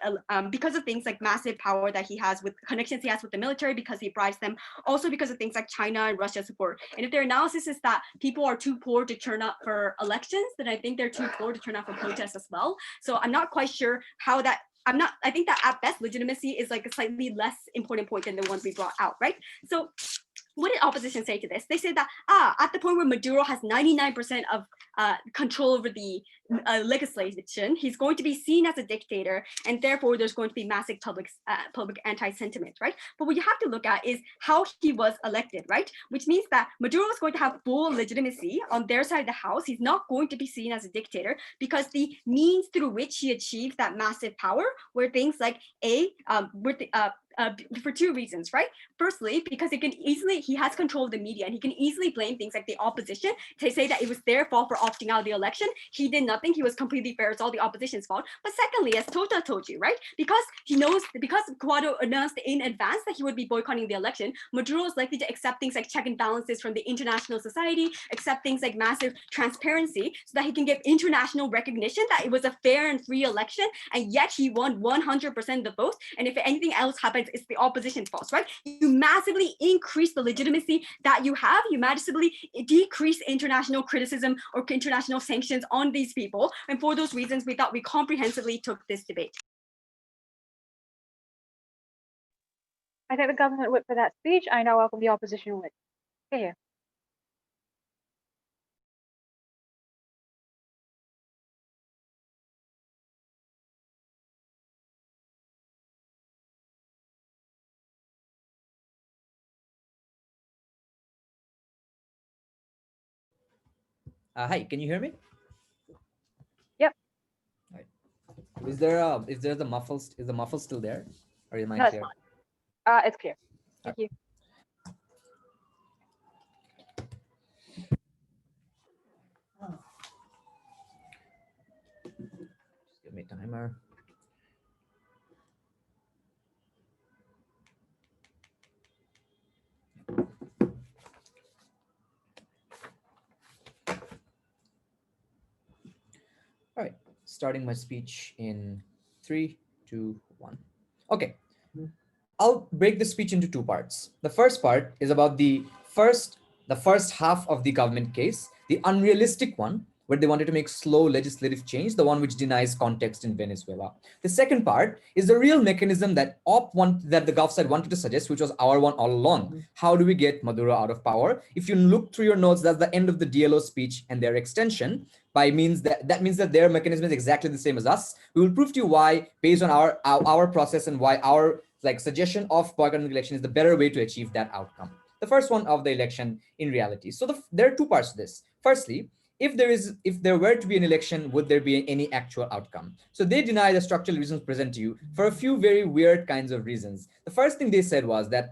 massive power that he has, with connections he has with the military, because he bribes them. Also because of things like China and Russia support. And if their analysis is that people are too poor to turn up for elections, then I think they're too poor to turn up for protests as well. So I'm not quite sure how that. I think that at best legitimacy is like a slightly less important point than the ones we brought out, right? So what did opposition say to this? They said that at the point where Maduro has 99% of control over the legislation, he's going to be seen as a dictator, and therefore there's going to be massive public anti-sentiment, right? But what you have to look at is how he was elected, right? Which means that Maduro is going to have full legitimacy on their side of the house. He's not going to be seen as a dictator, because the means through which he achieved that massive power were things like for two reasons, right? Firstly, because he has control of the media and he can easily blame things like the opposition to say that it was their fault for opting out of the election. He did nothing. He was completely fair. It's all the opposition's fault. But secondly, as Tota told you, right? Because Guaido announced in advance that he would be boycotting the election, Maduro is likely to accept things like check and balances from the international society, accept things like massive transparency so that he can give international recognition that it was a fair and free election, and yet he won 100% of the votes. And if anything else happens, it's the opposition's fault, right? You massively increase the legitimacy that you have. You massively decrease international criticism or international sanctions on these people. And for those reasons, we thought we comprehensively took this debate. I thank the government whip for that speech. I now welcome the opposition whip. Here. Hi, can you hear me? Yep. Right. Is the muffle still there, or am I No, clear? it's clear. Thank you. Just give me a timer. All right, starting my speech in 3, 2, 1. Okay, I'll break the speech into two parts. The first part is about the first half of the government case, the unrealistic one, where they wanted to make slow legislative change, the one which denies context in Venezuela. The second part is the real mechanism that the Gulf side wanted to suggest, which was our one all along. How do we get Maduro out of power? If you look through your notes, that's the end of the DLO speech and their extension. That means that their mechanism is exactly the same as us. We will prove to you why, based on our process, and why our suggestion of boycotting the election is the better way to achieve that outcome. The first one of the election in reality. So there are two parts to this. Firstly, if there were to be an election, would there be any actual outcome? So they deny the structural reasons present to you for a few very weird kinds of reasons. The first thing they said was that,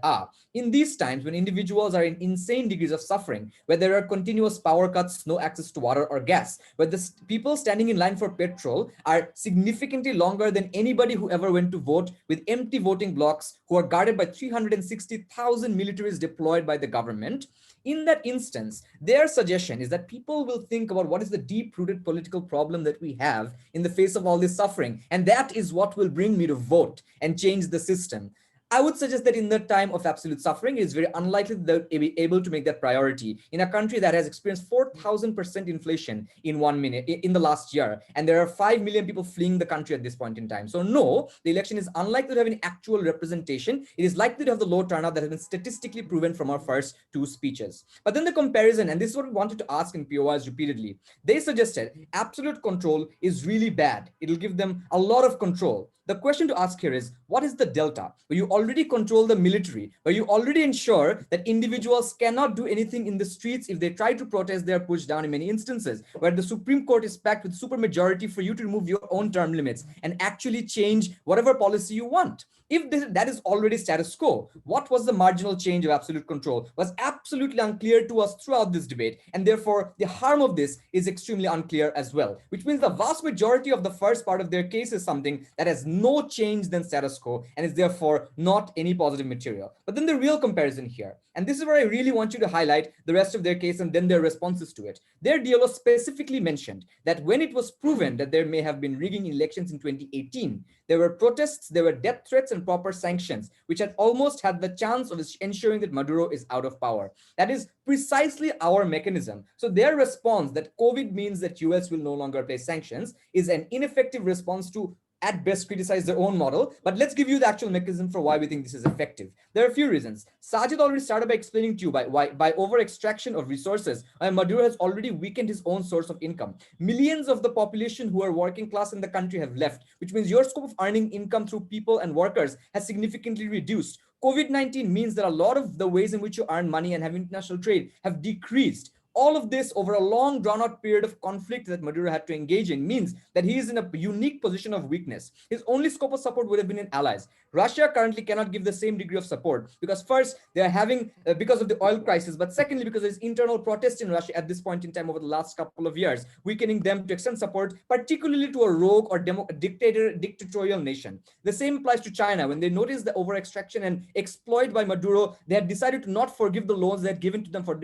in these times when individuals are in insane degrees of suffering, where there are continuous power cuts, no access to water or gas, where the people standing in line for petrol are significantly longer than anybody who ever went to vote, with empty voting blocks, who are guarded by 360,000 militaries deployed by the government. In that instance, their suggestion is that people will think about what is the deep-rooted political problem that we have in the face of all this suffering, and that is what will bring me to vote and change the system. I would suggest that in the time of absolute suffering, it is very unlikely that they'll be able to make that priority in a country that has experienced 4,000% inflation in in the last year, and there are 5 million people fleeing the country at this point in time. So no, the election is unlikely to have any actual representation. It is likely to have the low turnout that has been statistically proven from our first two speeches. But then the comparison, and this is what we wanted to ask in POIs repeatedly, they suggested absolute control is really bad. It'll give them a lot of control. The question to ask here is, what is the delta? Where you already control the military, where you already ensure that individuals cannot do anything in the streets. If they try to protest, they are pushed down in many instances, where the Supreme Court is packed with supermajority for you to remove your own term limits and actually change whatever policy you want. If that is already status quo, what was the marginal change of absolute control was absolutely unclear to us throughout this debate. And therefore, the harm of this is extremely unclear as well, which means the vast majority of the first part of their case is something that has no change than status quo and is therefore not any positive material. But then the real comparison here, and this is where I really want you to highlight the rest of their case and then their responses to it. Their DLO specifically mentioned that when it was proven that there may have been rigging elections in 2018, there were protests, there were death threats and proper sanctions, which had almost had the chance of ensuring that Maduro is out of power. That is precisely our mechanism. So their response that COVID means that US will no longer place sanctions is an ineffective response to at best criticize their own model, but let's give you the actual mechanism for why we think this is effective. There are a few reasons. Sajid already started by explaining to you by over extraction of resources, Maduro has already weakened his own source of income. Millions of the population who are working class in the country have left, which means your scope of earning income through people and workers has significantly reduced. COVID-19 means that a lot of the ways in which you earn money and have international trade have decreased. all of this over a long drawn out period of conflict that Maduro had to engage in means that he is in a unique position of weakness. His only scope of support would have been in allies. Russia currently cannot give the same degree of support because first they are having because of the oil crisis, but secondly because there's internal protest in Russia at this point in time over the last couple of years, weakening them to extend support, particularly to a rogue or dictatorial nation. The same applies to China. When they noticed the over extraction and exploit by Maduro, they had decided to not forgive the loans they had given to them for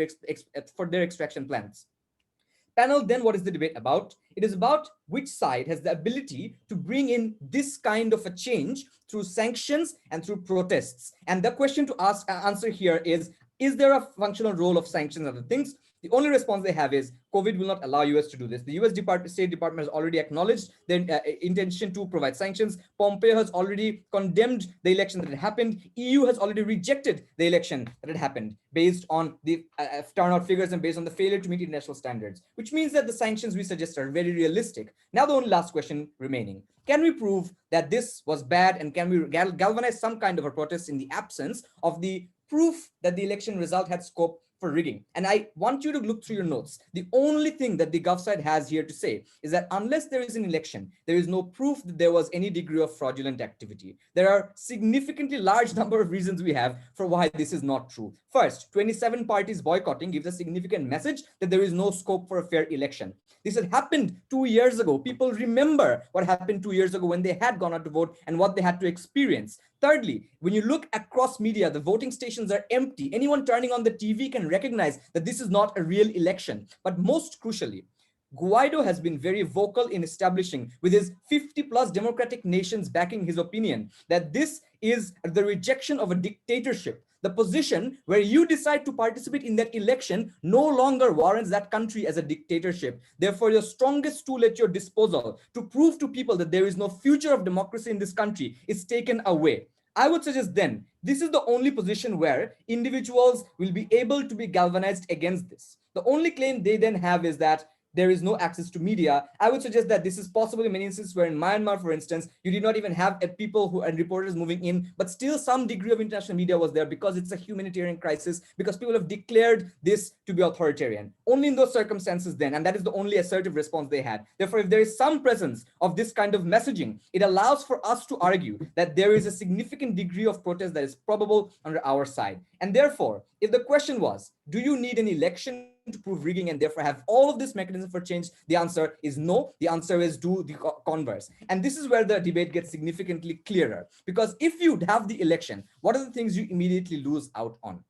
their extraction plans. Panel, then what is the debate about? It is about which side has the ability to bring in this kind of a change through sanctions and through protests. And the question to answer here is there a functional role of sanctions and other things? The only response they have is COVID will not allow US to do this. The US State Department has already acknowledged their intention to provide sanctions. Pompeo has already condemned the election that had happened. EU has already rejected the election that had happened based on the turnout figures and based on the failure to meet international standards, which means that the sanctions we suggest are very realistic. Now the only last question remaining. Can we prove that this was bad, and can we galvanize some kind of a protest in the absence of the proof that the election result had scope for rigging? And I want you to look through your notes. The only thing that the Gov side has here to say is that unless there is an election, there is no proof that there was any degree of fraudulent activity. There are significantly large number of reasons we have for why this is not true. First, 27 parties boycotting gives a significant message that there is no scope for a fair election. This had happened 2 years ago. People remember what happened 2 years ago when they had gone out to vote and what they had to experience. Thirdly, when you look across media, the voting stations are empty. Anyone turning on the TV can recognize that this is not a real election. But most crucially, Guaido has been very vocal in establishing, with his 50+ democratic nations backing his opinion, that this is the rejection of a dictatorship. The position where you decide to participate in that election no longer warrants that country as a dictatorship. Therefore, your strongest tool at your disposal to prove to people that there is no future of democracy in this country is taken away. I would suggest then, this is the only position where individuals will be able to be galvanized against this. The only claim they then have is that there is no access to media. I would suggest that this is possible in many instances where in Myanmar, for instance, you did not even have people who and reporters moving in, but still some degree of international media was there because it's a humanitarian crisis, because people have declared this to be authoritarian. Only in those circumstances then, and that is the only assertive response they had. Therefore, if there is some presence of this kind of messaging, it allows for us to argue that there is a significant degree of protest that is probable under our side. And therefore, if the question was, do you need an election to prove rigging and therefore have all of this mechanism for change? The answer is no. The answer is do the converse. And this is where the debate gets significantly clearer. Because if you have the election, what are the things you immediately lose out on?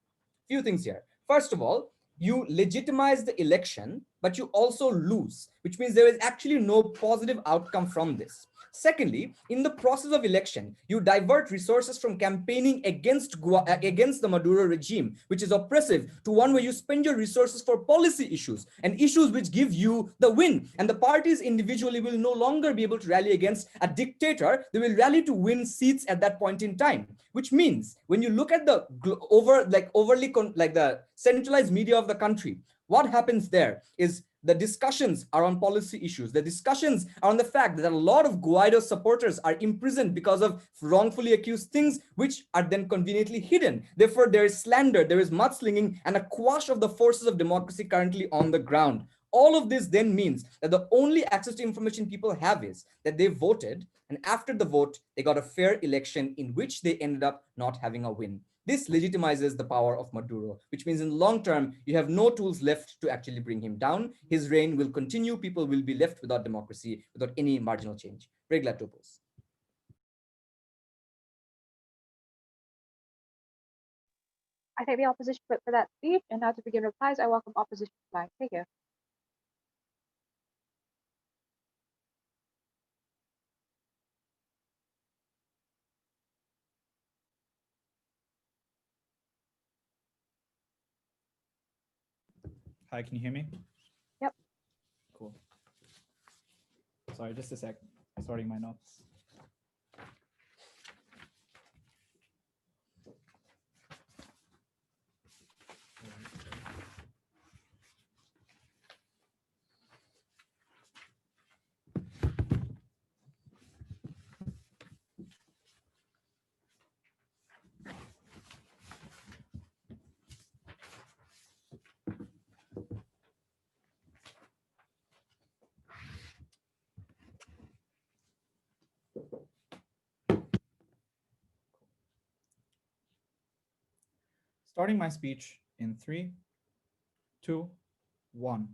Few things here. First of all, you legitimize the election, but you also lose, which means there is actually no positive outcome from this. Secondly, in the process of election, you divert resources from campaigning against the Maduro regime, which is oppressive, to one where you spend your resources for policy issues and issues which give you the win. And the parties individually will no longer be able to rally against a dictator. They will rally to win seats at that point in time, which means when you look at the the centralized media of the country, what happens there is the discussions are on policy issues. The discussions are on the fact that a lot of Guaido supporters are imprisoned because of wrongfully accused things, which are then conveniently hidden. Therefore, there is slander, there is mudslinging, and a quash of the forces of democracy currently on the ground. All of this then means that the only access to information people have is that they voted, and after the vote, they got a fair election in which they ended up not having a win. This legitimizes the power of Maduro, which means in the long term, you have no tools left to actually bring him down. His reign will continue. People will be left without democracy, without any marginal change. Very glad to oppose. I thank the opposition for that speech. And now to begin replies, I welcome opposition flag. Thank you. Hi, can you hear me? Yep. Cool. Sorry, just a sec. Sorting my notes. Starting my speech in 3, 2, 1.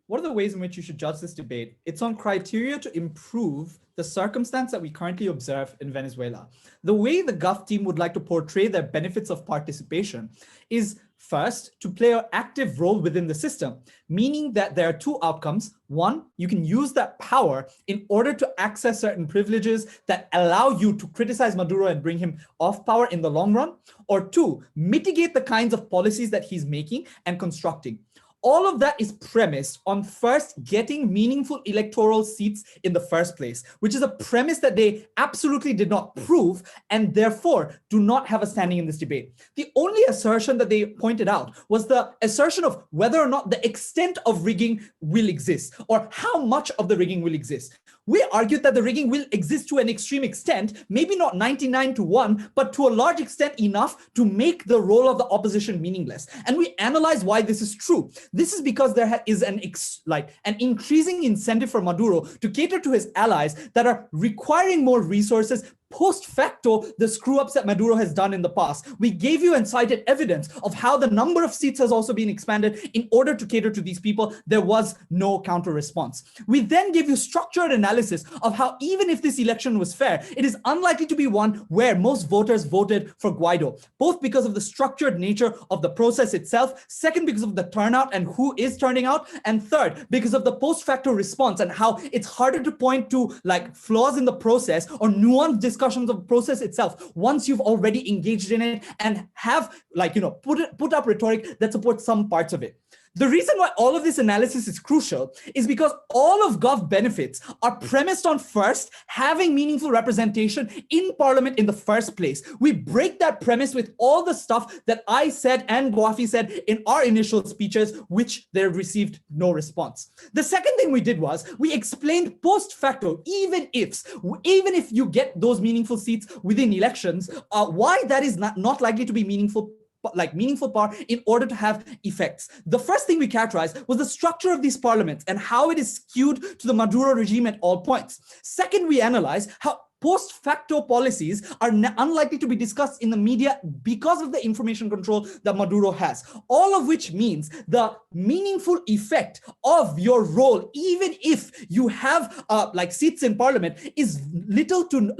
What are the ways in which you should judge this debate? It's on criteria to improve the circumstance that we currently observe in Venezuela. The way the Gov team would like to portray their benefits of participation is first to play an active role within the system, meaning that there are two outcomes. One, you can use that power in order to access certain privileges that allow you to criticize Maduro and bring him off power in the long run. Or two, mitigate the kinds of policies that he's making and constructing. All of that is premised on first getting meaningful electoral seats in the first place, which is a premise that they absolutely did not prove and therefore do not have a standing in this debate. The only assertion that they pointed out was the assertion of whether or not the extent of rigging will exist or how much of the rigging will exist. We argued that the rigging will exist to an extreme extent, maybe not 99-1, but to a large extent enough to make the role of the opposition meaningless. And we analyzed why this is true. This is because there is an increasing incentive for Maduro to cater to his allies that are requiring more resources post facto the screw-ups that Maduro has done in the past. We gave you and cited evidence of how the number of seats has also been expanded in order to cater to these people. There was no counter response. We then gave you structured analysis of how even if this election was fair, it is unlikely to be one where most voters voted for Guaido, both because of the structured nature of the process itself, second, because of the turnout and who is turning out, and third, because of the post facto response and how it's harder to point to flaws in the process or nuanced discussions of the process itself once you've already engaged in it and have put up rhetoric that supports some parts of it. The reason why all of this analysis is crucial is because all of Gov benefits are premised on first having meaningful representation in parliament in the first place. We break that premise with all the stuff that I said and Guafi said in our initial speeches, which they received no response. The second thing we did was we explained post facto, even if you get those meaningful seats within elections, why that is not likely to be meaningful power in order to have effects. The first thing we characterized was the structure of these parliaments and how it is skewed to the Maduro regime at all points. Second, we analyzed how post facto policies are unlikely to be discussed in the media because of the information control that Maduro has. All of which means the meaningful effect of your role, even if you have seats in parliament, is little to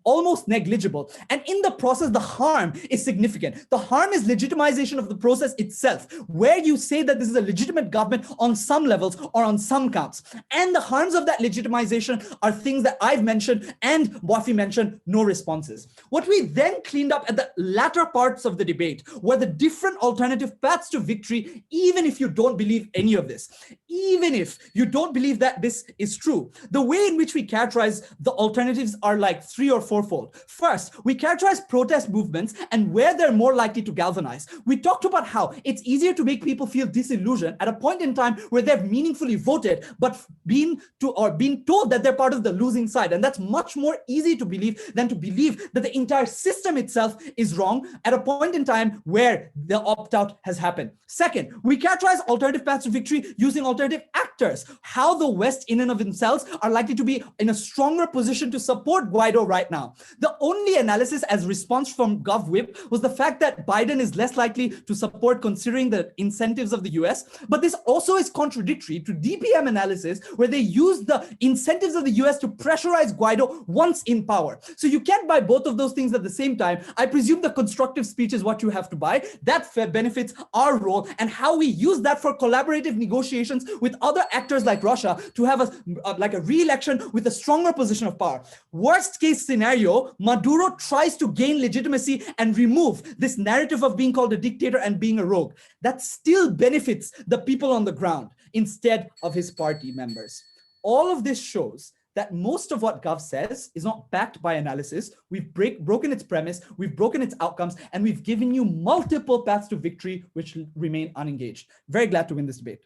almost negligible. And in the process, the harm is significant. The harm is legitimization of the process itself, where you say that this is a legitimate government on some levels or on some counts. And the harms of that legitimization are things that I've mentioned and Wafi mentioned, no responses. What we then cleaned up at the latter parts of the debate were the different alternative paths to victory, even if you don't believe any of this, even if you don't believe that this is true. The way in which we characterize the alternatives are three or fourfold. First, we characterize protest movements and where they're more likely to galvanize. We talked about how it's easier to make people feel disillusioned at a point in time where they've meaningfully voted, but been told that they're part of the losing side. And that's much more easy to believe than to believe that the entire system itself is wrong at a point in time where the opt-out has happened. Second, we characterize alternative paths to victory using alternative actors, how the West in and of themselves are likely to be in a stronger position to support Guaido right now. The only analysis as response from GovWhip was the fact that Biden is less likely to support considering the incentives of the US, but this also is contradictory to DPM analysis where they use the incentives of the US to pressurize Guaido once in power. So you can't buy both of those things at the same time. I presume the constructive speech is what you have to buy. That benefits our role and how we use that for collaborative negotiations with other actors like Russia to have a re-election with a stronger position of power. Worst case scenario, Maduro tries to gain legitimacy and remove this narrative of being called a dictator and being a rogue. That still benefits the people on the ground instead of his party members. All of this shows that most of what Gov says is not backed by analysis. We've broken its premise, we've broken its outcomes, and we've given you multiple paths to victory which remain unengaged. Very glad to win this debate.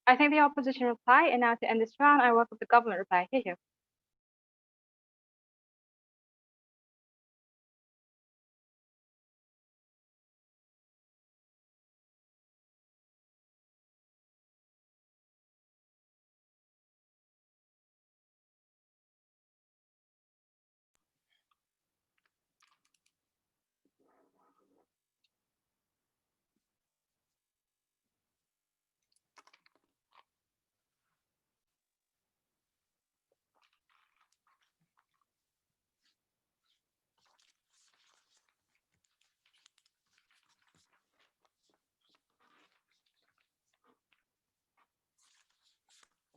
I thank the opposition reply, and now to end this round, I welcome the government reply. Here.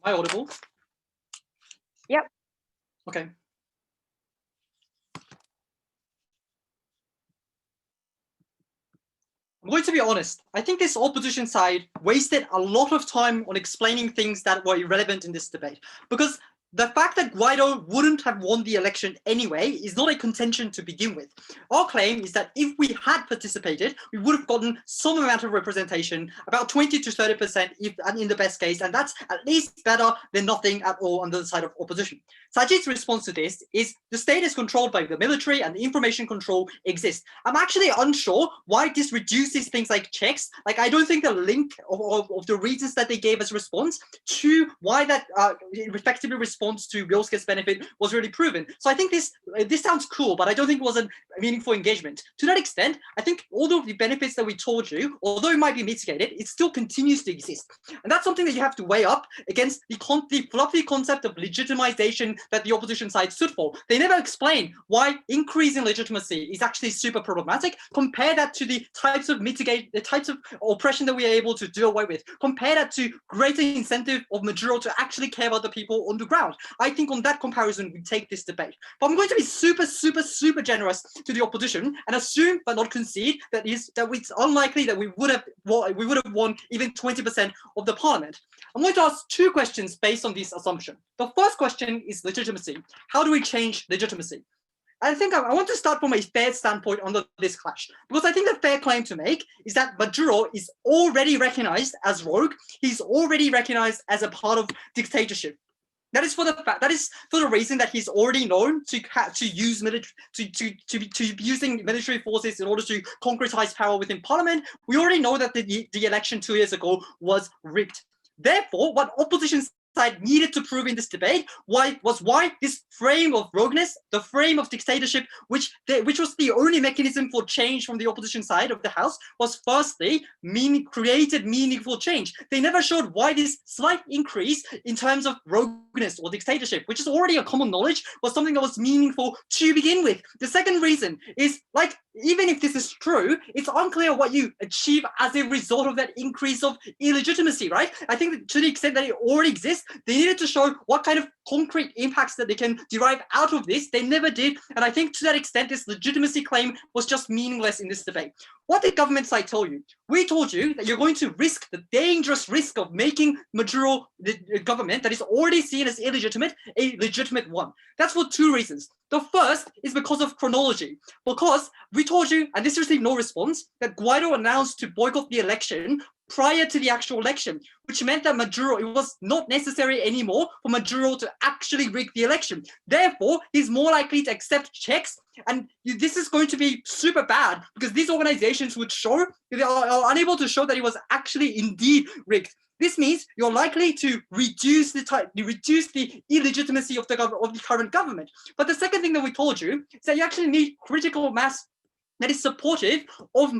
I audible? Yep. Okay. I'm going to be honest. I think this opposition side wasted a lot of time on explaining things that were irrelevant in this debate. Because the fact that Guaido wouldn't have won the election anyway is not a contention to begin with. Our claim is that if we had participated, we would have gotten some amount of representation, about 20 to 30% if, and in the best case, and that's at least better than nothing at all on the side of opposition. Sajid's response to this is the state is controlled by the military and the information control exists. I'm actually unsure why this reduces things like checks. Like, I don't think the link of the reasons that they gave as response to why that effectively response to Ryosuke's benefit was really proven. So I think this sounds cool, but I don't think it was a meaningful engagement. To that extent, I think all of the benefits that we told you, although it might be mitigated, it still continues to exist. And that's something that you have to weigh up against the fluffy concept of legitimization that the opposition side stood for. They never explain why increasing legitimacy is actually super problematic. Compare that to the types of oppression that we are able to do away with. Compare that to greater incentive of Maduro to actually care about the people on the ground. I think on that comparison, we take this debate. But I'm going to be super generous to the opposition and assume, but not concede, that it's unlikely that we would have won even 20% of the parliament. I'm going to ask two questions based on this assumption. The first question is legitimacy. How do we change legitimacy? I think I want to start from a fair standpoint under this clash, because I think the fair claim to make is that Maduro is already recognized as rogue. He's already recognized as a part of dictatorship. That is for the reason that he's already known to use using military forces in order to concretize power within parliament. We already know that the election 2 years ago was rigged. Therefore, what opposition side needed to prove in this debate why this frame of rogueness, the frame of dictatorship, which was the only mechanism for change from the opposition side of the house, was firstly created meaningful change. They never showed why this slight increase in terms of rogueness or dictatorship, which is already a common knowledge, was something that was meaningful to begin with. The second reason is, like, even if this is true, it's unclear what you achieve as a result of that increase of illegitimacy, right? I think that to the extent that it already exists, they needed to show what kind of concrete impacts that they can derive out of this. They never did. And I think to that extent, this legitimacy claim was just meaningless in this debate. What did government side tell you? We told you that you're going to risk the dangerous risk of making Maduro, the government that is already seen as illegitimate, a legitimate one. That's for two reasons. The first is because of chronology. Because we told you, and this received no response, that Guaido announced to boycott the election prior to the actual election, which meant that Maduro, it was not necessary anymore for Maduro to actually rig the election. Therefore, he's more likely to accept checks. And this is going to be super bad because these organizations would show, they are unable to show that it was actually indeed rigged. This means you're likely to reduce the illegitimacy of the current government. But the second thing that we told you is that you actually need critical mass that is supportive of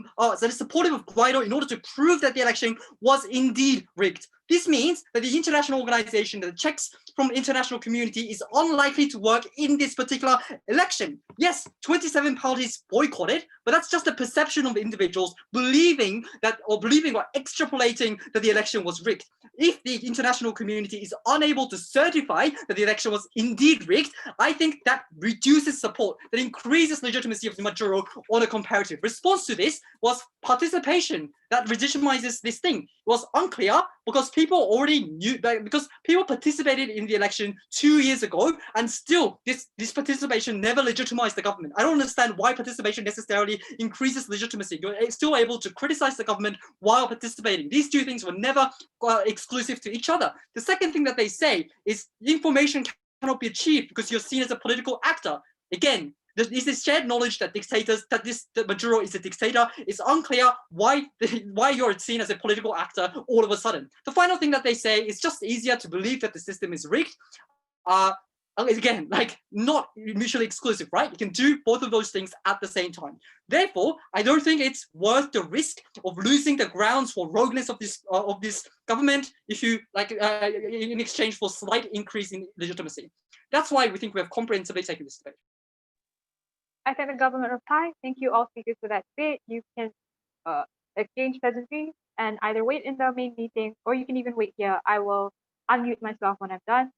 Guaido in order to prove that the election was indeed rigged. This means that the international organization, that the checks from the international community, is unlikely to work in this particular election. Yes, 27 parties boycotted, but that's just a perception of individuals believing or extrapolating that the election was rigged. If the international community is unable to certify that the election was indeed rigged, I think that reduces support, that increases legitimacy of the Maduro on a comparative. Response to this was participation that legitimizes this thing. It was unclear because people already knew, because people participated in the election 2 years ago, and still this participation never legitimized the government. I don't understand why participation necessarily increases legitimacy. You're still able to criticize the government while participating. These two things were never exclusive to each other. The second thing that they say is information cannot be achieved because you're seen as a political actor. Again, is this shared knowledge that that Maduro is a dictator? It's unclear why you're seen as a political actor all of a sudden. The final thing that they say is just easier to believe that the system is rigged. Again, like, not mutually exclusive, right? You can do both of those things at the same time. Therefore, I don't think it's worth the risk of losing the grounds for rogueness of this government if you in exchange for slight increase in legitimacy. That's why we think we have comprehensively taken this debate. I thank the government of Thai. Thank you all speakers for that debate. You can exchange pleasantries and either wait in the main meeting or you can even wait here. I will unmute myself when I'm done.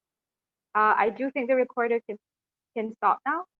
I do think the recorder can stop now.